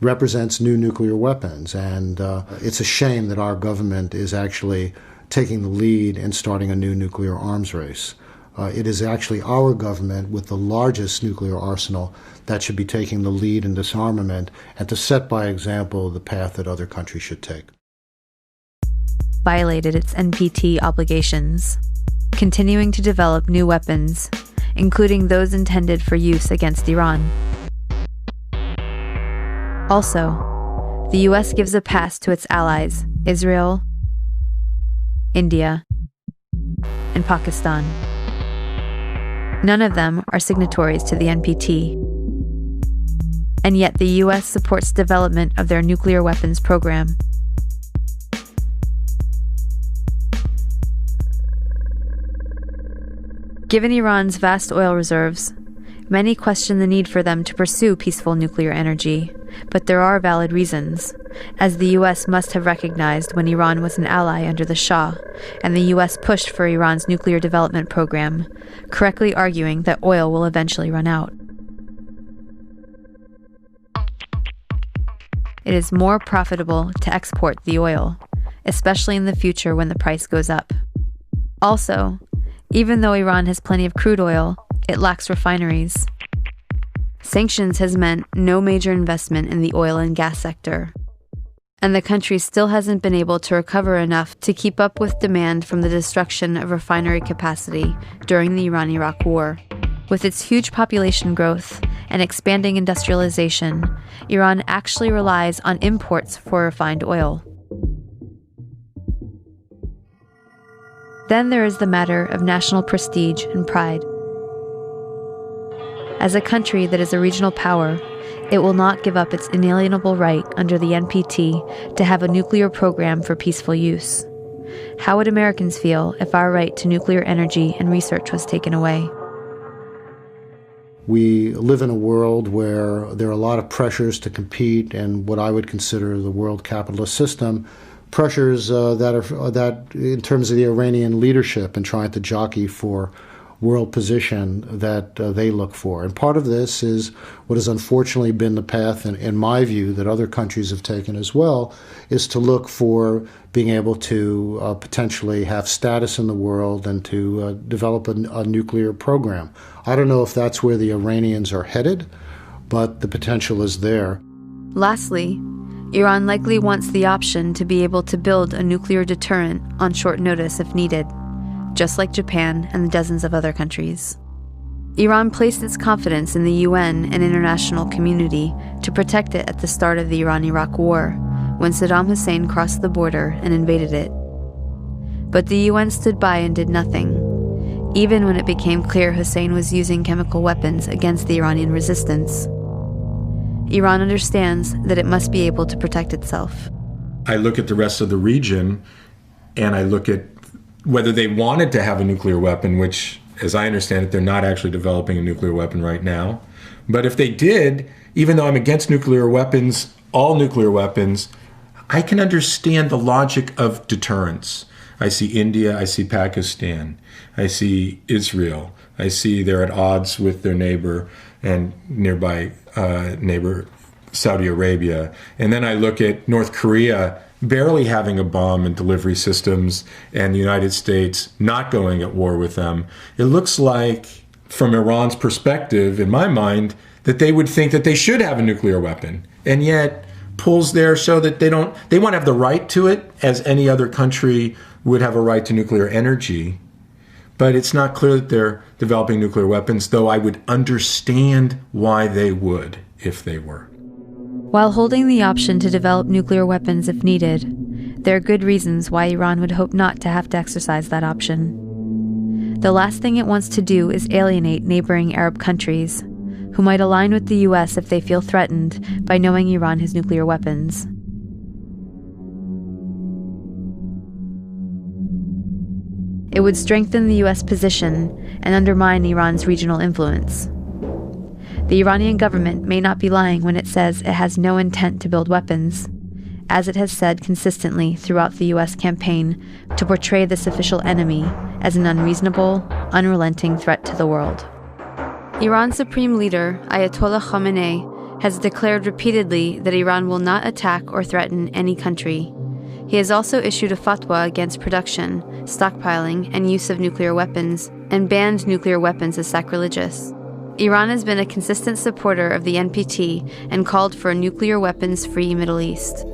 represents new nuclear weapons, and it's a shame that our government is actually taking the lead in starting a new nuclear arms race. It is actually our government with the largest nuclear arsenal that should be taking the lead in disarmament and to set by example the path that other countries should take. Violated its NPT obligations, continuing to develop new weapons, including those intended for use against Iran. Also, the US gives a pass to its allies, Israel, India, and Pakistan. None of them are signatories to the NPT, and yet the US supports development of their nuclear weapons program. Given Iran's vast oil reserves, many question the need for them to pursue peaceful nuclear energy, but there are valid reasons, as the US must have recognized when Iran was an ally under the Shah, and the US pushed for Iran's nuclear development program, correctly arguing that oil will eventually run out. It is more profitable to export the oil, especially in the future when the price goes up. Also, even though Iran has plenty of crude oil, it lacks refineries. Sanctions has meant no major investment in the oil and gas sector, and the country still hasn't been able to recover enough to keep up with demand from the destruction of refinery capacity during the Iran-Iraq War. With its huge population growth and expanding industrialization, Iran actually relies on imports for refined oil. Then there is the matter of national prestige and pride. As a country that is a regional power, it will not give up its inalienable right under the NPT to have a nuclear program for peaceful use. How would Americans feel if our right to nuclear energy and research was taken away? We live in a world where there are a lot of pressures to compete in what I would consider the world capitalist system, pressures that in terms of the Iranian leadership and trying to jockey for world position that they look for. And part of this is what has unfortunately been the path, in my view, that other countries have taken as well, is to look for being able to potentially have status in the world and to develop a nuclear program. I don't know if that's where the Iranians are headed, but the potential is there. Lastly, Iran likely wants the option to be able to build a nuclear deterrent on short notice if needed, just like Japan and dozens of other countries. Iran placed its confidence in the UN and international community to protect it at the start of the Iran-Iraq War, when Saddam Hussein crossed the border and invaded it. But the UN stood by and did nothing, even when it became clear Hussein was using chemical weapons against the Iranian resistance. Iran understands that it must be able to protect itself. I look at the rest of the region, and I look at whether they wanted to have a nuclear weapon, which, as I understand it, they're not actually developing a nuclear weapon right now. But if they did, even though I'm against nuclear weapons, all nuclear weapons, I can understand the logic of deterrence. I see India, I see Pakistan, I see Israel, I see they're at odds with their neighbor and nearby neighbor Saudi Arabia. And then I look at North Korea barely having a bomb and delivery systems, and the United States not going at war with them. It looks like, from Iran's perspective, in my mind, that they would think that they should have a nuclear weapon. And yet, polls there show that they want to have the right to it, as any other country would have a right to nuclear energy. But it's not clear that they're developing nuclear weapons, though I would understand why they would if they were. While holding the option to develop nuclear weapons if needed, there are good reasons why Iran would hope not to have to exercise that option. The last thing it wants to do is alienate neighboring Arab countries, who might align with the US if they feel threatened by knowing Iran has nuclear weapons. It would strengthen the US position and undermine Iran's regional influence. The Iranian government may not be lying when it says it has no intent to build weapons, as it has said consistently throughout the US campaign to portray this official enemy as an unreasonable, unrelenting threat to the world. Iran's supreme leader, Ayatollah Khamenei, has declared repeatedly that Iran will not attack or threaten any country. He has also issued a fatwa against production, stockpiling, and use of nuclear weapons, and banned nuclear weapons as sacrilegious. Iran has been a consistent supporter of the NPT and called for a nuclear weapons-free Middle East.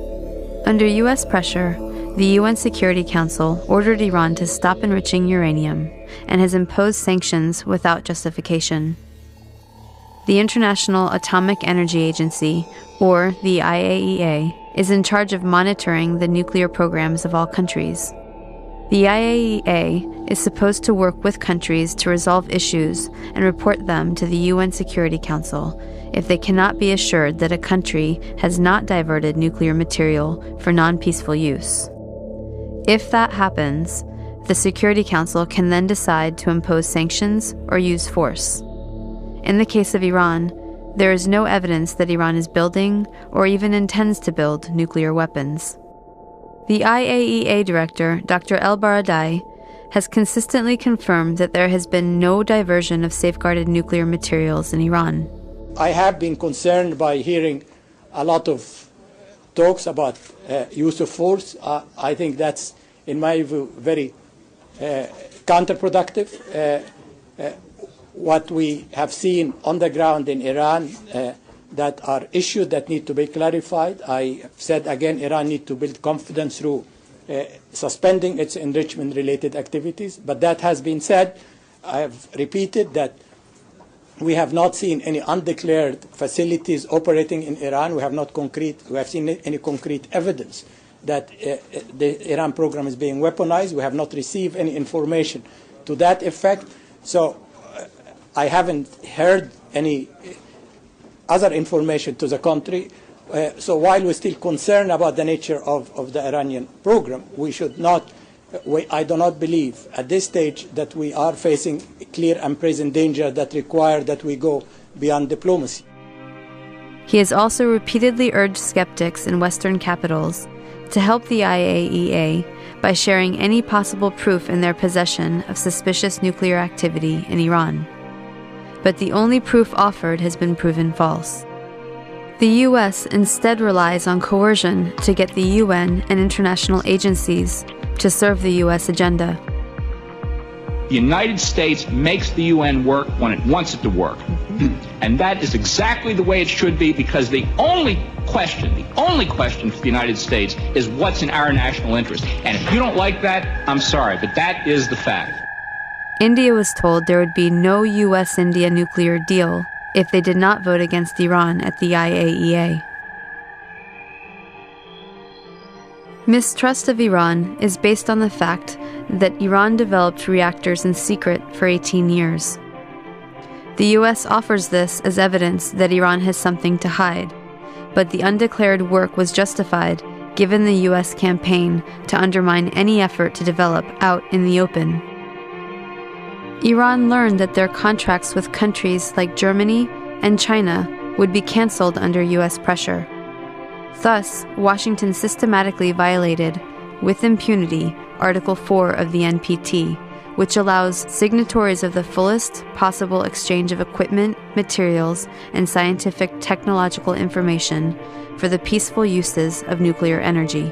Under U.S. pressure, the UN Security Council ordered Iran to stop enriching uranium and has imposed sanctions without justification. The International Atomic Energy Agency, or the IAEA, is in charge of monitoring the nuclear programs of all countries. The IAEA is supposed to work with countries to resolve issues and report them to the UN Security Council if they cannot be assured that a country has not diverted nuclear material for non-peaceful use. If that happens, the Security Council can then decide to impose sanctions or use force. In the case of Iran, there is no evidence that Iran is building or even intends to build nuclear weapons. The IAEA director, Dr. El-Baradei, has consistently confirmed that there has been no diversion of safeguarded nuclear materials in Iran. I have been concerned by hearing a lot of talks about use of force. I think that's, in my view, very counterproductive. What we have seen on the ground in Iran that are issues that need to be clarified. I have said again, Iran needs to build confidence through suspending its enrichment-related activities. But that has been said. I have repeated that we have not seen any undeclared facilities operating in Iran. We have seen any concrete evidence that the Iran program is being weaponized. We have not received any information to that effect. So I haven't heard any other information to the contrary. So while we're still concerned about the nature of the Iranian program, we should not, I do not believe at this stage that we are facing clear and present danger that require that we go beyond diplomacy. He has also repeatedly urged skeptics in Western capitals to help the IAEA by sharing any possible proof in their possession of suspicious nuclear activity in Iran. But the only proof offered has been proven false. The U.S. instead relies on coercion to get the UN and international agencies to serve the U.S. agenda. The United States makes the UN work when it wants it to work. And that is exactly the way it should be, because the only question for the United States is what's in our national interest. And if you don't like that, I'm sorry, but that is the fact. India was told there would be no U.S.-India nuclear deal if they did not vote against Iran at the IAEA. Mistrust of Iran is based on the fact that Iran developed reactors in secret for 18 years. The U.S. offers this as evidence that Iran has something to hide, but the undeclared work was justified given the U.S. campaign to undermine any effort to develop out in the open. Iran learned that their contracts with countries like Germany and China would be canceled under U.S. pressure. Thus, Washington systematically violated, with impunity, Article 4 of the NPT, which allows signatories of the fullest possible exchange of equipment, materials, and scientific technological information for the peaceful uses of nuclear energy.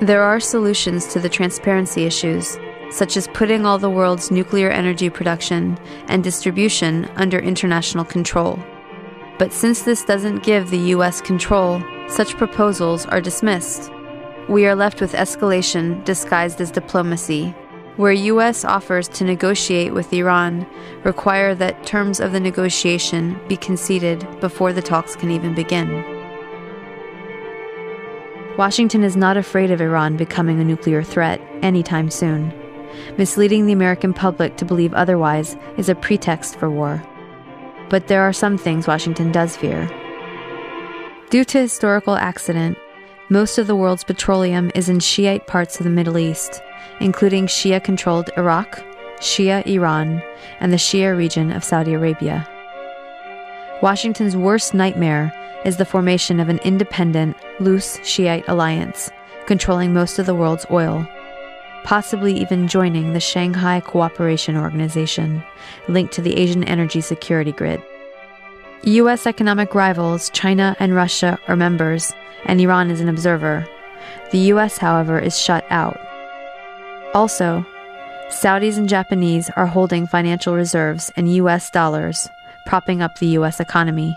There are solutions to the transparency issues, such as putting all the world's nuclear energy production and distribution under international control. But since this doesn't give the U.S. control, such proposals are dismissed. We are left with escalation disguised as diplomacy, where U.S. offers to negotiate with Iran require that terms of the negotiation be conceded before the talks can even begin. Washington is not afraid of Iran becoming a nuclear threat anytime soon. Misleading the American public to believe otherwise is a pretext for war. But there are some things Washington does fear. Due to historical accident, most of the world's petroleum is in Shiite parts of the Middle East, including Shia-controlled Iraq, Shia Iran, and the Shia region of Saudi Arabia. Washington's worst nightmare is the formation of an independent, loose Shiite alliance, controlling most of the world's oil, possibly even joining the Shanghai Cooperation Organization, linked to the Asian energy security grid. U.S. economic rivals China and Russia are members, and Iran is an observer. The U.S., however, is shut out. Also, Saudis and Japanese are holding financial reserves in U.S. dollars, propping up the U.S. economy.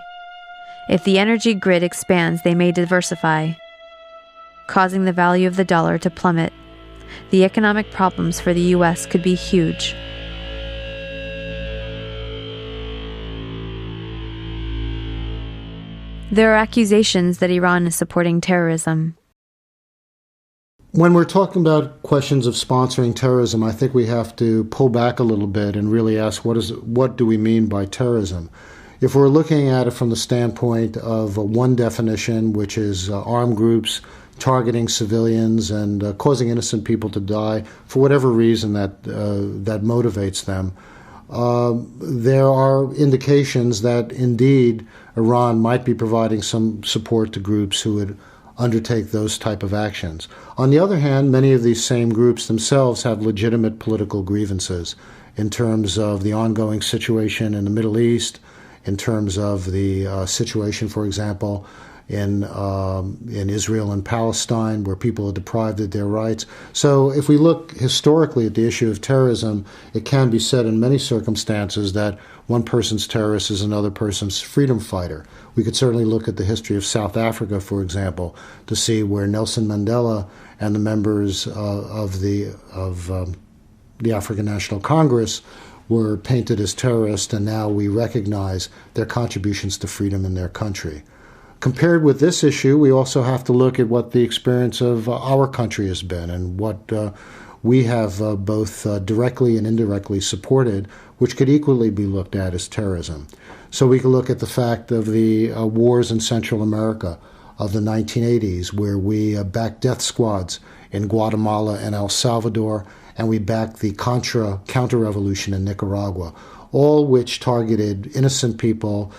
If the energy grid expands, they may diversify, causing the value of the dollar to plummet. The economic problems for the U.S. could be huge. There are accusations that Iran is supporting terrorism. When we're talking about questions of sponsoring terrorism, I think we have to pull back a little bit and really ask what do we mean by terrorism? If we're looking at it from the standpoint of one definition, which is armed groups targeting civilians and causing innocent people to die for whatever reason that motivates them, there are indications that indeed Iran might be providing some support to groups who would undertake those type of actions. On the other hand, many of these same groups themselves have legitimate political grievances in terms of the ongoing situation in the Middle East, in terms of the situation, for example, in Israel and Palestine, where people are deprived of their rights. So if we look historically at the issue of terrorism, it can be said in many circumstances that one person's terrorist is another person's freedom fighter. We could certainly look at the history of South Africa, for example, to see where Nelson Mandela and the members of the African National Congress were painted as terrorists, and now we recognize their contributions to freedom in their country. Compared with this issue, we also have to look at what the experience of our country has been and what we have both directly and indirectly supported, which could equally be looked at as terrorism. So we can look at the fact of the wars in Central America of the 1980s, where we backed death squads in Guatemala and El Salvador, and we backed the counter-revolution in Nicaragua, all which targeted innocent people,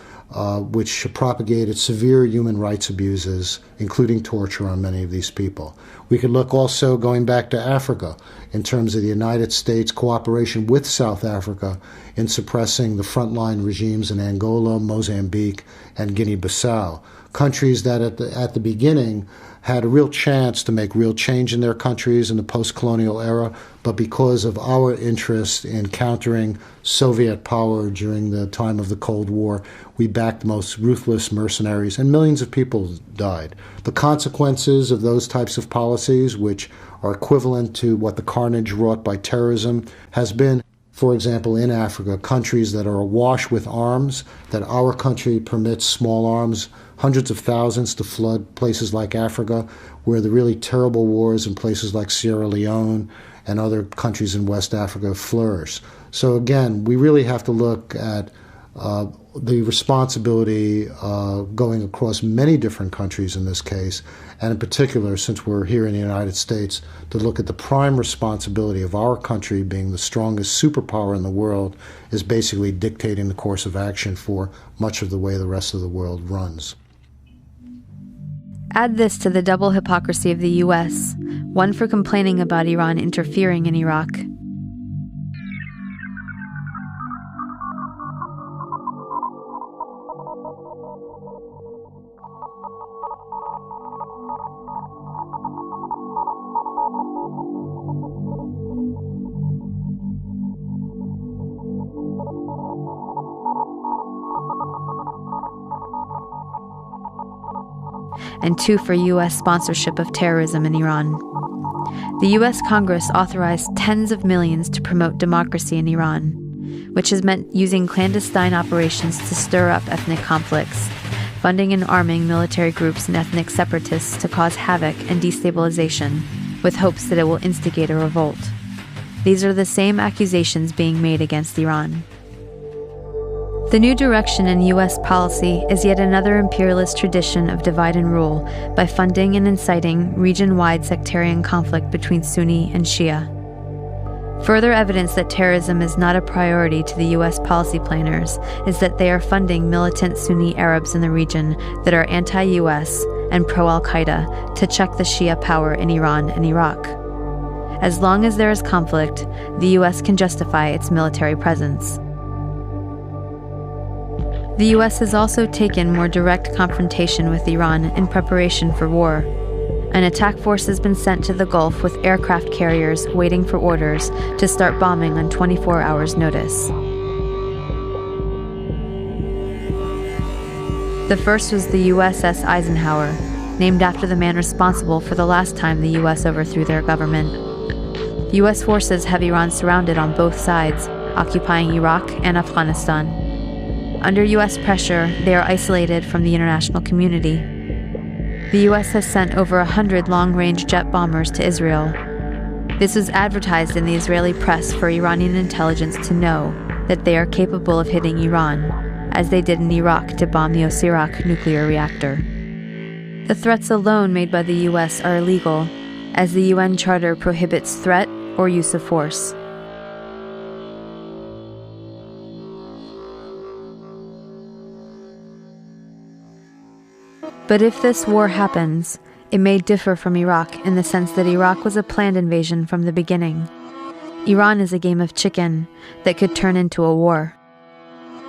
which propagated severe human rights abuses, including torture on many of these people. We could look also going back to Africa in terms of the United States cooperation with South Africa in suppressing the frontline regimes in Angola, Mozambique, and Guinea-Bissau, countries that at the beginning had a real chance to make real change in their countries in the post-colonial era, but because of our interest in countering Soviet power during the time of the Cold War, we backed the most ruthless mercenaries, and millions of people died. The consequences of those types of policies, which are equivalent to what the carnage wrought by terrorism, has been, for example, in Africa, countries that are awash with arms, that our country permits small arms, hundreds of thousands to flood places like Africa, where the really terrible wars in places like Sierra Leone and other countries in West Africa flourish. So again, we really have to look at the responsibility going across many different countries in this case, and in particular, since we're here in the United States, to look at the prime responsibility of our country being the strongest superpower in the world is basically dictating the course of action for much of the way the rest of the world runs. Add this to the double hypocrisy of the U.S., one for complaining about Iran interfering in Iraq. And two for U.S. sponsorship of terrorism in Iran. The U.S. Congress authorized tens of millions to promote democracy in Iran, which has meant using clandestine operations to stir up ethnic conflicts, funding and arming military groups and ethnic separatists to cause havoc and destabilization, with hopes that it will instigate a revolt. These are the same accusations being made against Iran. The new direction in U.S. policy is yet another imperialist tradition of divide and rule by funding and inciting region-wide sectarian conflict between Sunni and Shia. Further evidence that terrorism is not a priority to the U.S. policy planners is that they are funding militant Sunni Arabs in the region that are anti-U.S. and pro-Al-Qaeda to check the Shia power in Iran and Iraq. As long as there is conflict, the U.S. can justify its military presence. The U.S. has also taken more direct confrontation with Iran in preparation for war. An attack force has been sent to the Gulf with aircraft carriers waiting for orders to start bombing on 24 hours' notice. The first was the USS Eisenhower, named after the man responsible for the last time the U.S. overthrew their government. U.S. forces have Iran surrounded on both sides, occupying Iraq and Afghanistan. Under U.S. pressure, they are isolated from the international community. The U.S. has sent over 100 long-range jet bombers to Israel. This was advertised in the Israeli press for Iranian intelligence to know that they are capable of hitting Iran, as they did in Iraq to bomb the Osirak nuclear reactor. The threats alone made by the U.S. are illegal, as the UN Charter prohibits threat or use of force. But if this war happens, it may differ from Iraq in the sense that Iraq was a planned invasion from the beginning. Iran is a game of chicken that could turn into a war.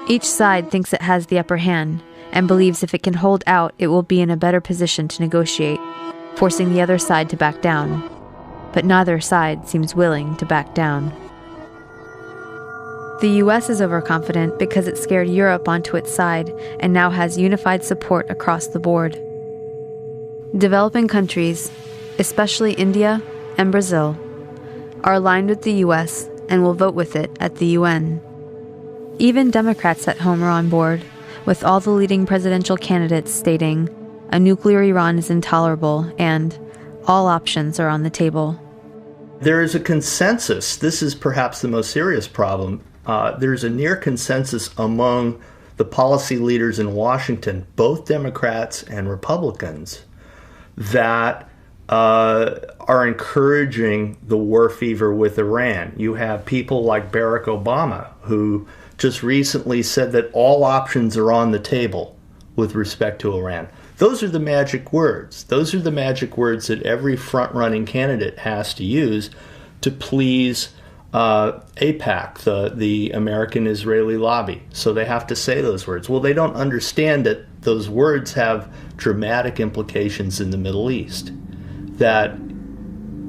Each side thinks it has the upper hand and believes if it can hold out, it will be in a better position to negotiate, forcing the other side to back down. But neither side seems willing to back down. The U.S. is overconfident because it scared Europe onto its side and now has unified support across the board. Developing countries, especially India and Brazil, are aligned with the U.S. and will vote with it at the UN. Even Democrats at home are on board, with all the leading presidential candidates stating, a nuclear Iran is intolerable, and all options are on the table. There is a consensus. This is perhaps the most serious problem. There's a near consensus among the policy leaders in Washington, both Democrats and Republicans, that are encouraging the war fever with Iran. You have people like Barack Obama, who just recently said that all options are on the table with respect to Iran. Those are the magic words. Those are the magic words that every front-running candidate has to use to please AIPAC, the American-Israeli lobby. So they have to say those words. Well, they don't understand that those words have dramatic implications in the Middle East. That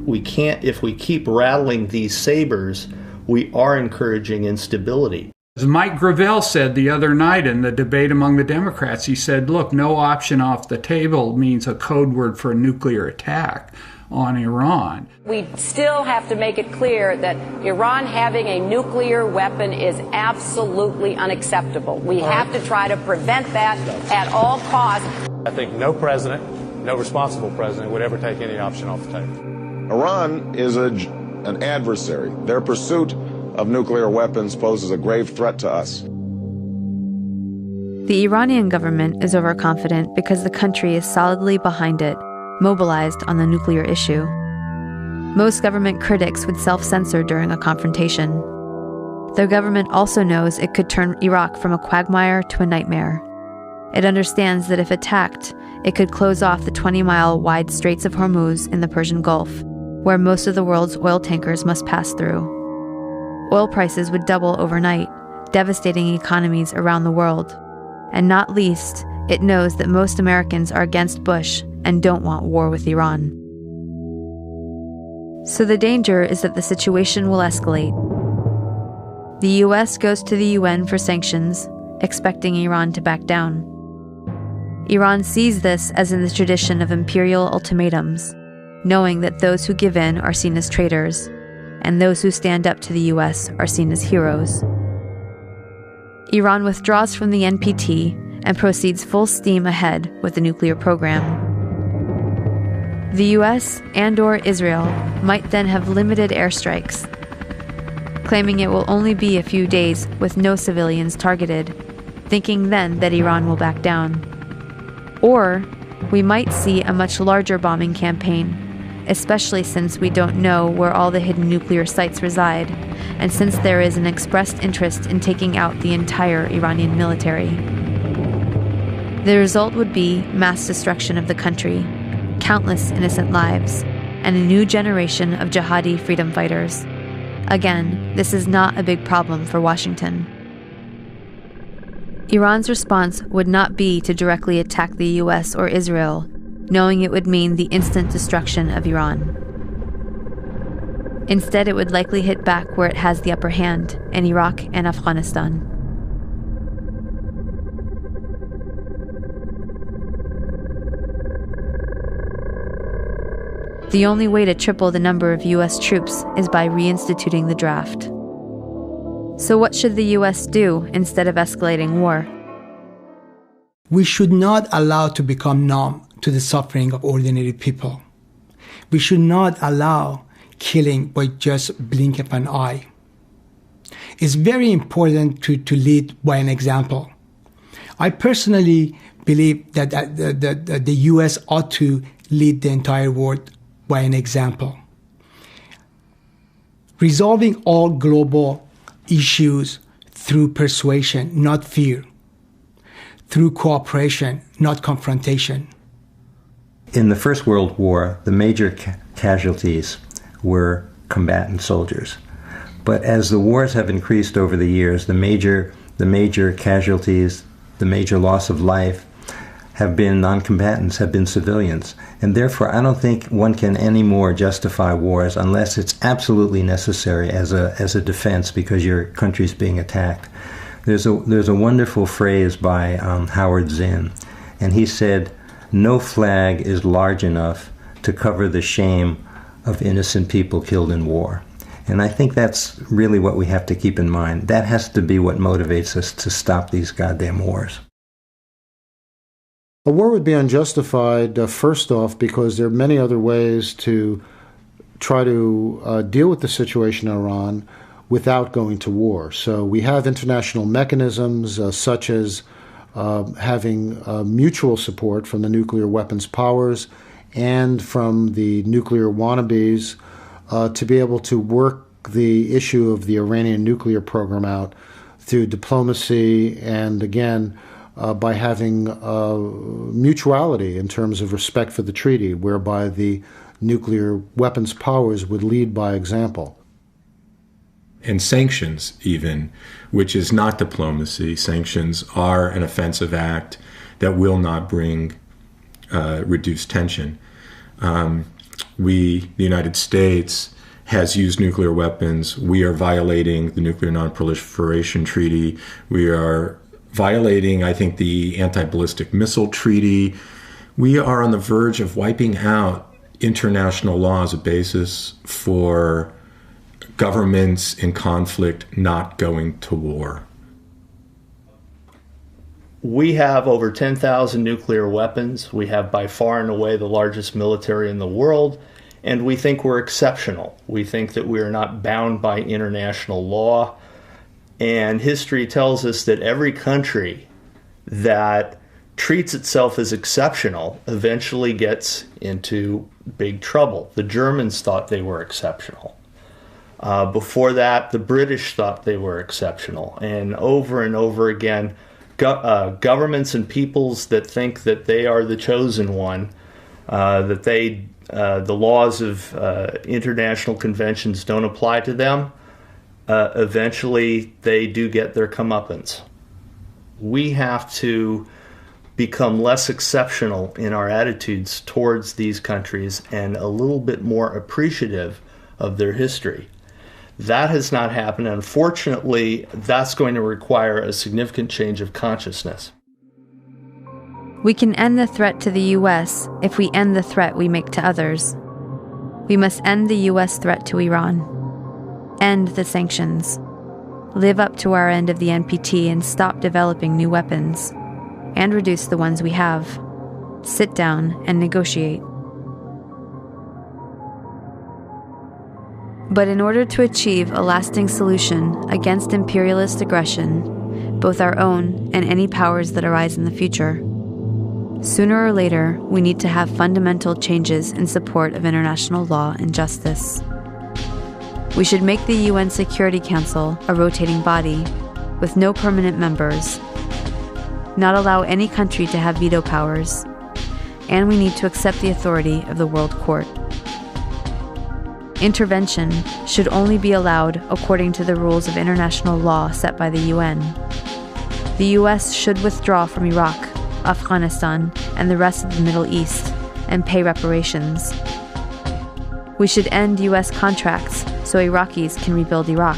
we can't, if we keep rattling these sabers, we are encouraging instability. As Mike Gravel said the other night in the debate among the Democrats, he said, look, no option off the table means a code word for a nuclear attack on Iran. We still have to make it clear that Iran having a nuclear weapon is absolutely unacceptable. We have to try to prevent that at all costs. I think no president, no responsible president would ever take any option off the table. Iran is an adversary. Their pursuit of nuclear weapons poses a grave threat to us. The Iranian government is overconfident because the country is solidly behind it, mobilized on the nuclear issue. Most government critics would self-censor during a confrontation. The government also knows it could turn Iraq from a quagmire to a nightmare. It understands that if attacked, it could close off the 20-mile wide Straits of Hormuz in the Persian Gulf, where most of the world's oil tankers must pass through. Oil prices would double overnight, devastating economies around the world. And not least, it knows that most Americans are against Bush and don't want war with Iran. So the danger is that the situation will escalate. The U.S. goes to the UN for sanctions, expecting Iran to back down. Iran sees this as in the tradition of imperial ultimatums, knowing that those who give in are seen as traitors, and those who stand up to the U.S. are seen as heroes. Iran withdraws from the NPT and proceeds full steam ahead with the nuclear program. The U.S. and/or Israel might then have limited airstrikes, claiming it will only be a few days with no civilians targeted, thinking then that Iran will back down. Or we might see a much larger bombing campaign, especially since we don't know where all the hidden nuclear sites reside, and since there is an expressed interest in taking out the entire Iranian military. The result would be mass destruction of the country, countless innocent lives, and a new generation of jihadi freedom fighters. Again, this is not a big problem for Washington. Iran's response would not be to directly attack the U.S. or Israel, knowing it would mean the instant destruction of Iran. Instead, it would likely hit back where it has the upper hand, in Iraq and Afghanistan. The only way to triple the number of U.S. troops is by reinstituting the draft. So what should the U.S. do instead of escalating war? We should not allow to become numb to the suffering of ordinary people. We should not allow killing by just blink of an eye. It's very important to lead by an example. I personally believe that the U.S. ought to lead the entire world by an example. Resolving all global issues through persuasion, not fear. Through cooperation, not confrontation. In the First World War, the major casualties were combatant soldiers. But as the wars have increased over the years, the major casualties, the major loss of life, have been non-combatants, have been civilians. And therefore, I don't think one can anymore justify wars unless it's absolutely necessary as a defense because your country's being attacked. There's a wonderful phrase by Howard Zinn, and he said, "No flag is large enough to cover the shame of innocent people killed in war." And I think that's really what we have to keep in mind. That has to be what motivates us to stop these goddamn wars. A war would be unjustified, first off, because there are many other ways to try to deal with the situation in Iran without going to war. So we have international mechanisms such as having mutual support from the nuclear weapons powers and from the nuclear wannabes to be able to work the issue of the Iranian nuclear program out through diplomacy and, again, by having mutuality in terms of respect for the treaty, whereby the nuclear weapons powers would lead by example. And sanctions, even, which is not diplomacy. Sanctions are an offensive act that will not bring reduced tension. The United States, has used nuclear weapons. We are violating the Nuclear Non-Proliferation Treaty. We are violating, I think, the Anti-Ballistic Missile Treaty. We are on the verge of wiping out international law as a basis for governments in conflict not going to war. We have over 10,000 nuclear weapons. We have by far and away the largest military in the world, and we think we're exceptional. We think that we are not bound by international law, and history tells us that every country that treats itself as exceptional eventually gets into big trouble. The Germans thought they were exceptional. Before that, the British thought they were exceptional. And over again, governments and peoples that think that they are the chosen one, that the laws of international conventions don't apply to them, eventually they do get their comeuppance. We have to become less exceptional in our attitudes towards these countries and a little bit more appreciative of their history. That has not happened. Unfortunately, that's going to require a significant change of consciousness. We can end the threat to the U.S. if we end the threat we make to others. We must end the U.S. threat to Iran. End the sanctions. Live up to our end of the NPT and stop developing new weapons. And reduce the ones we have. Sit down and negotiate. But in order to achieve a lasting solution against imperialist aggression, both our own and any powers that arise in the future, sooner or later we need to have fundamental changes in support of international law and justice. We should make the UN Security Council a rotating body with no permanent members, not allow any country to have veto powers, and we need to accept the authority of the World Court. Intervention should only be allowed according to the rules of international law set by the UN. The U.S. should withdraw from Iraq, Afghanistan, and the rest of the Middle East and pay reparations. We should end U.S. contracts so Iraqis can rebuild Iraq.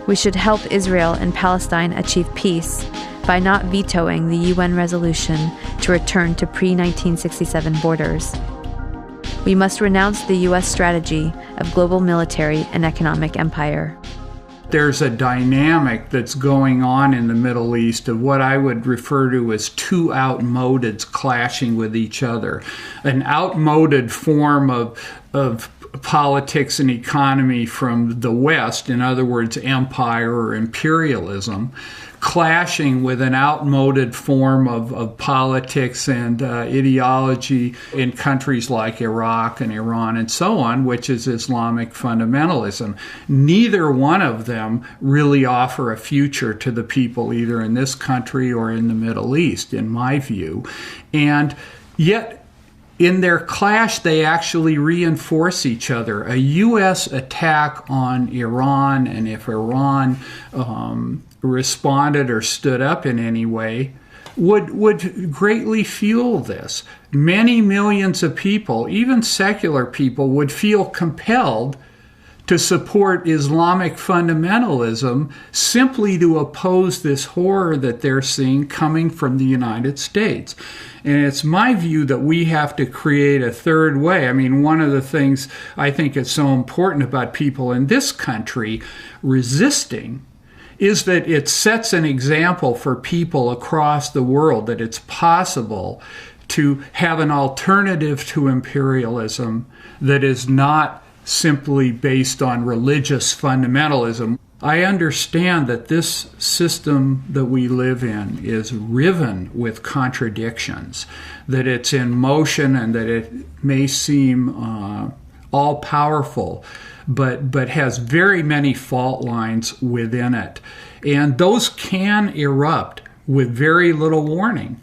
We should help Israel and Palestine achieve peace by not vetoing the UN resolution to return to pre-1967 borders. We must renounce the U.S. strategy of global military and economic empire. There's a dynamic that's going on in the Middle East of what I would refer to as two outmodeds clashing with each other. An outmoded form of politics and economy from the West, in other words, empire or imperialism, clashing with an outmoded form of politics and ideology in countries like Iraq and Iran and so on, which is Islamic fundamentalism. Neither one of them really offer a future to the people either in this country or in the Middle East, in my view. And yet, in their clash, they actually reinforce each other. A U.S. attack on Iran, and if Iran responded or stood up in any way, would greatly fuel this. Many millions of people, even secular people, would feel compelled to support Islamic fundamentalism simply to oppose this horror that they're seeing coming from the United States. And it's my view that we have to create a third way. I mean, one of the things I think is so important about people in this country resisting is that it sets an example for people across the world that it's possible to have an alternative to imperialism that is not simply based on religious fundamentalism. I understand that this system that we live in is riven with contradictions, that it's in motion and that it may seem all-powerful, but has very many fault lines within it. And those can erupt with very little warning.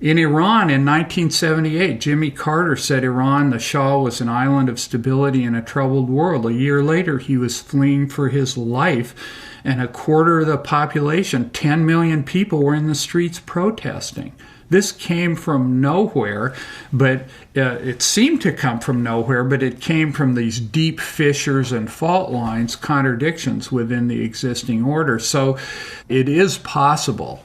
In Iran in 1978, Jimmy Carter said Iran, the Shah, was an island of stability in a troubled world. A year later, he was fleeing for his life, and a quarter of the population, 10 million people, were in the streets protesting. This came from nowhere, but it seemed to come from nowhere, but it came from these deep fissures and fault lines, contradictions within the existing order. So it is possible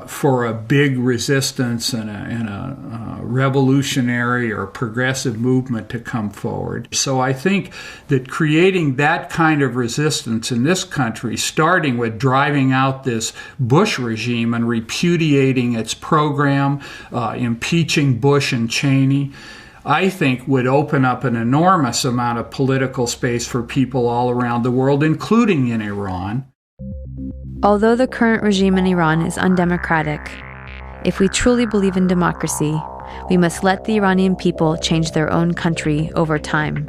for a big resistance and a revolutionary or progressive movement to come forward. So I think that creating that kind of resistance in this country, starting with driving out this Bush regime and repudiating its program, impeaching Bush and Cheney, I think would open up an enormous amount of political space for people all around the world, including in Iran. Although the current regime in Iran is undemocratic, if we truly believe in democracy, we must let the Iranian people change their own country over time.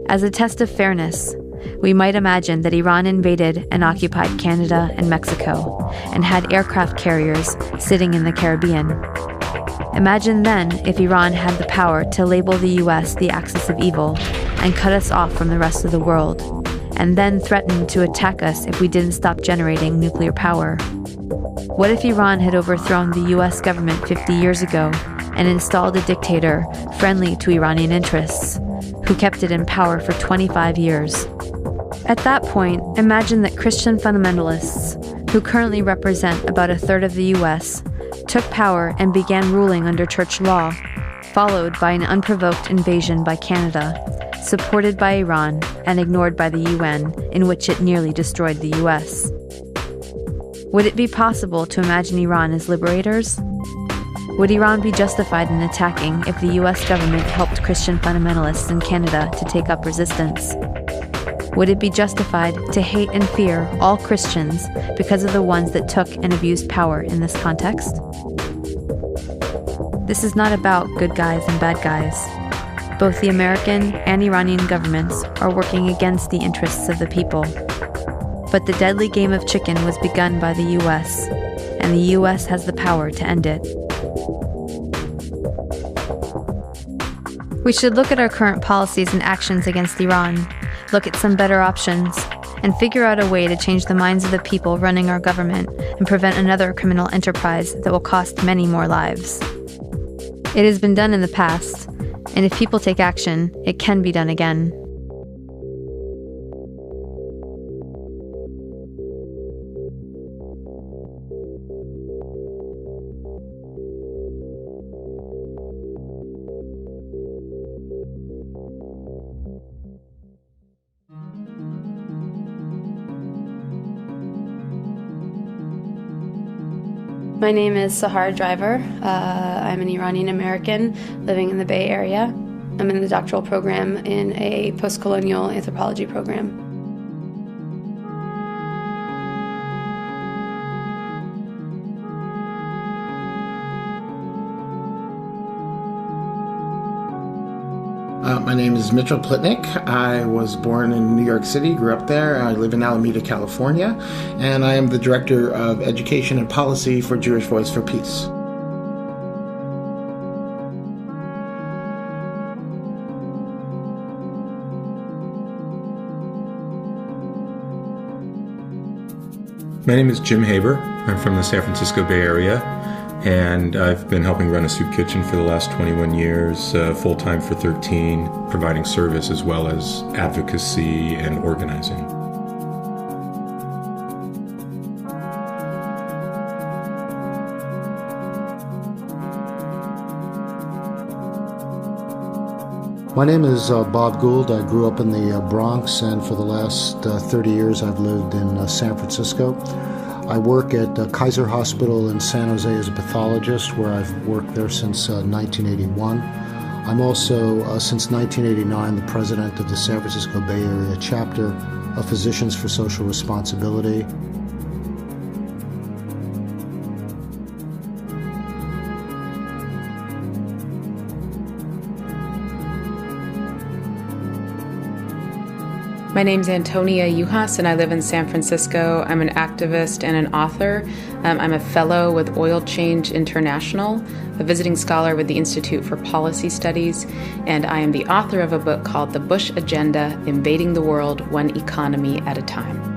As a test of fairness, we might imagine that Iran invaded and occupied Canada and Mexico and had aircraft carriers sitting in the Caribbean. Imagine then if Iran had the power to label the US the axis of evil and cut us off from the rest of the world, and then threatened to attack us if we didn't stop generating nuclear power. What if Iran had overthrown the US government 50 years ago and installed a dictator friendly to Iranian interests, who kept it in power for 25 years? At that point, imagine that Christian fundamentalists, who currently represent about a third of the US, took power and began ruling under church law, followed by an unprovoked invasion by Canada, supported by Iran and ignored by the UN, in which it nearly destroyed the US. Would it be possible to imagine Iran as liberators? Would Iran be justified in attacking if the US government helped Christian fundamentalists in Canada to take up resistance? Would it be justified to hate and fear all Christians because of the ones that took and abused power in this context? This is not about good guys and bad guys. Both the American and Iranian governments are working against the interests of the people. But the deadly game of chicken was begun by the US, and the US has the power to end it. We should look at our current policies and actions against Iran, look at some better options, and figure out a way to change the minds of the people running our government and prevent another criminal enterprise that will cost many more lives. It has been done in the past, and if people take action, it can be done again. My name is Sahar Driver. I'm an Iranian American living in the Bay Area. I'm in the doctoral program in a post-colonial anthropology program. My name is Mitchell Plitnick. I was born in New York City, grew up there. I live in Alameda, California, and I am the Director of Education and Policy for Jewish Voice for Peace. My name is Jim Haber. I'm from the San Francisco Bay Area, and I've been helping run a soup kitchen for the last 21 years, full-time for 13, providing service as well as advocacy and organizing. My name is Bob Gould. I grew up in the Bronx, and for the last 30 years I've lived in San Francisco. I work at Kaiser Hospital in San Jose as a pathologist, where I've worked there since 1981. I'm also, since 1989, the president of the San Francisco Bay Area chapter of Physicians for Social Responsibility. My name's Antonia Yuhas, and I live in San Francisco. I'm an activist and an author. I'm a fellow with Oil Change International, a visiting scholar with the Institute for Policy Studies, and I am the author of a book called The Bush Agenda: Invading the World One Economy at a Time.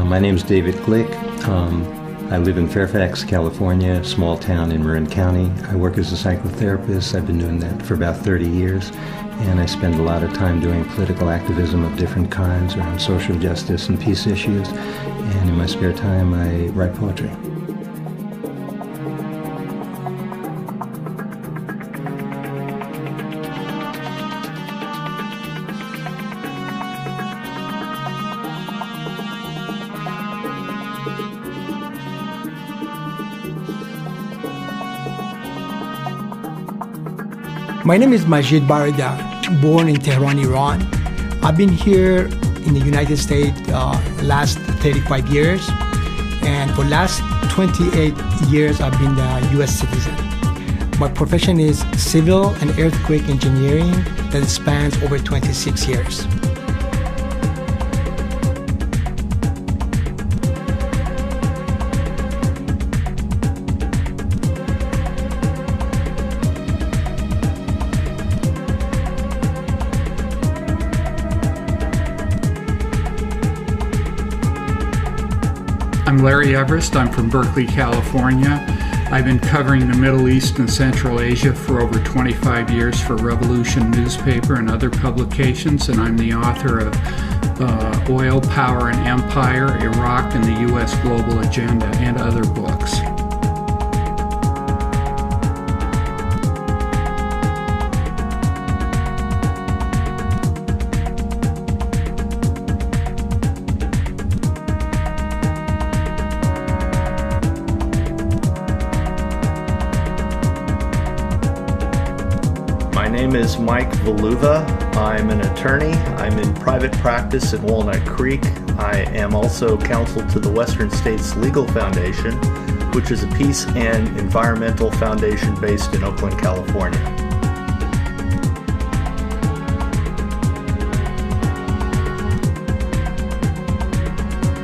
My name is David Glick. I live in Fairfax, California, a small town in Marin County. I work as a psychotherapist. I've been doing that for about 30 years, and I spend a lot of time doing political activism of different kinds around social justice and peace issues, and in my spare time I write poetry. My name is Majid Barida, born in Tehran, Iran. I've been here in the United States last 35 years, and for last 28 years I've been a U.S. citizen. My profession is civil and earthquake engineering that spans over 26 years. I'm Larry Everest. I'm from Berkeley, California. I've been covering the Middle East and Central Asia for over 25 years for Revolution newspaper and other publications, and I'm the author of Oil, Power, and Empire, Iraq, and the U.S. Global Agenda, and other books. My name is Mike Valuva. I'm an attorney. I'm in private practice in Walnut Creek. I am also counsel to the Western States Legal Foundation, which is a peace and environmental foundation based in Oakland, California.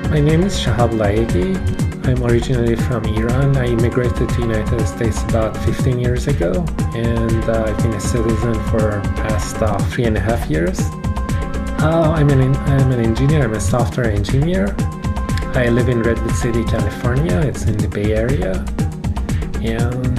My name is Shahab Laegi. I'm originally from Iran. I immigrated to the United States about 15 years ago, and I've been a citizen for past 3.5 years. I'm an engineer. I'm a software engineer. I live in Redwood City, California. It's in the Bay Area. And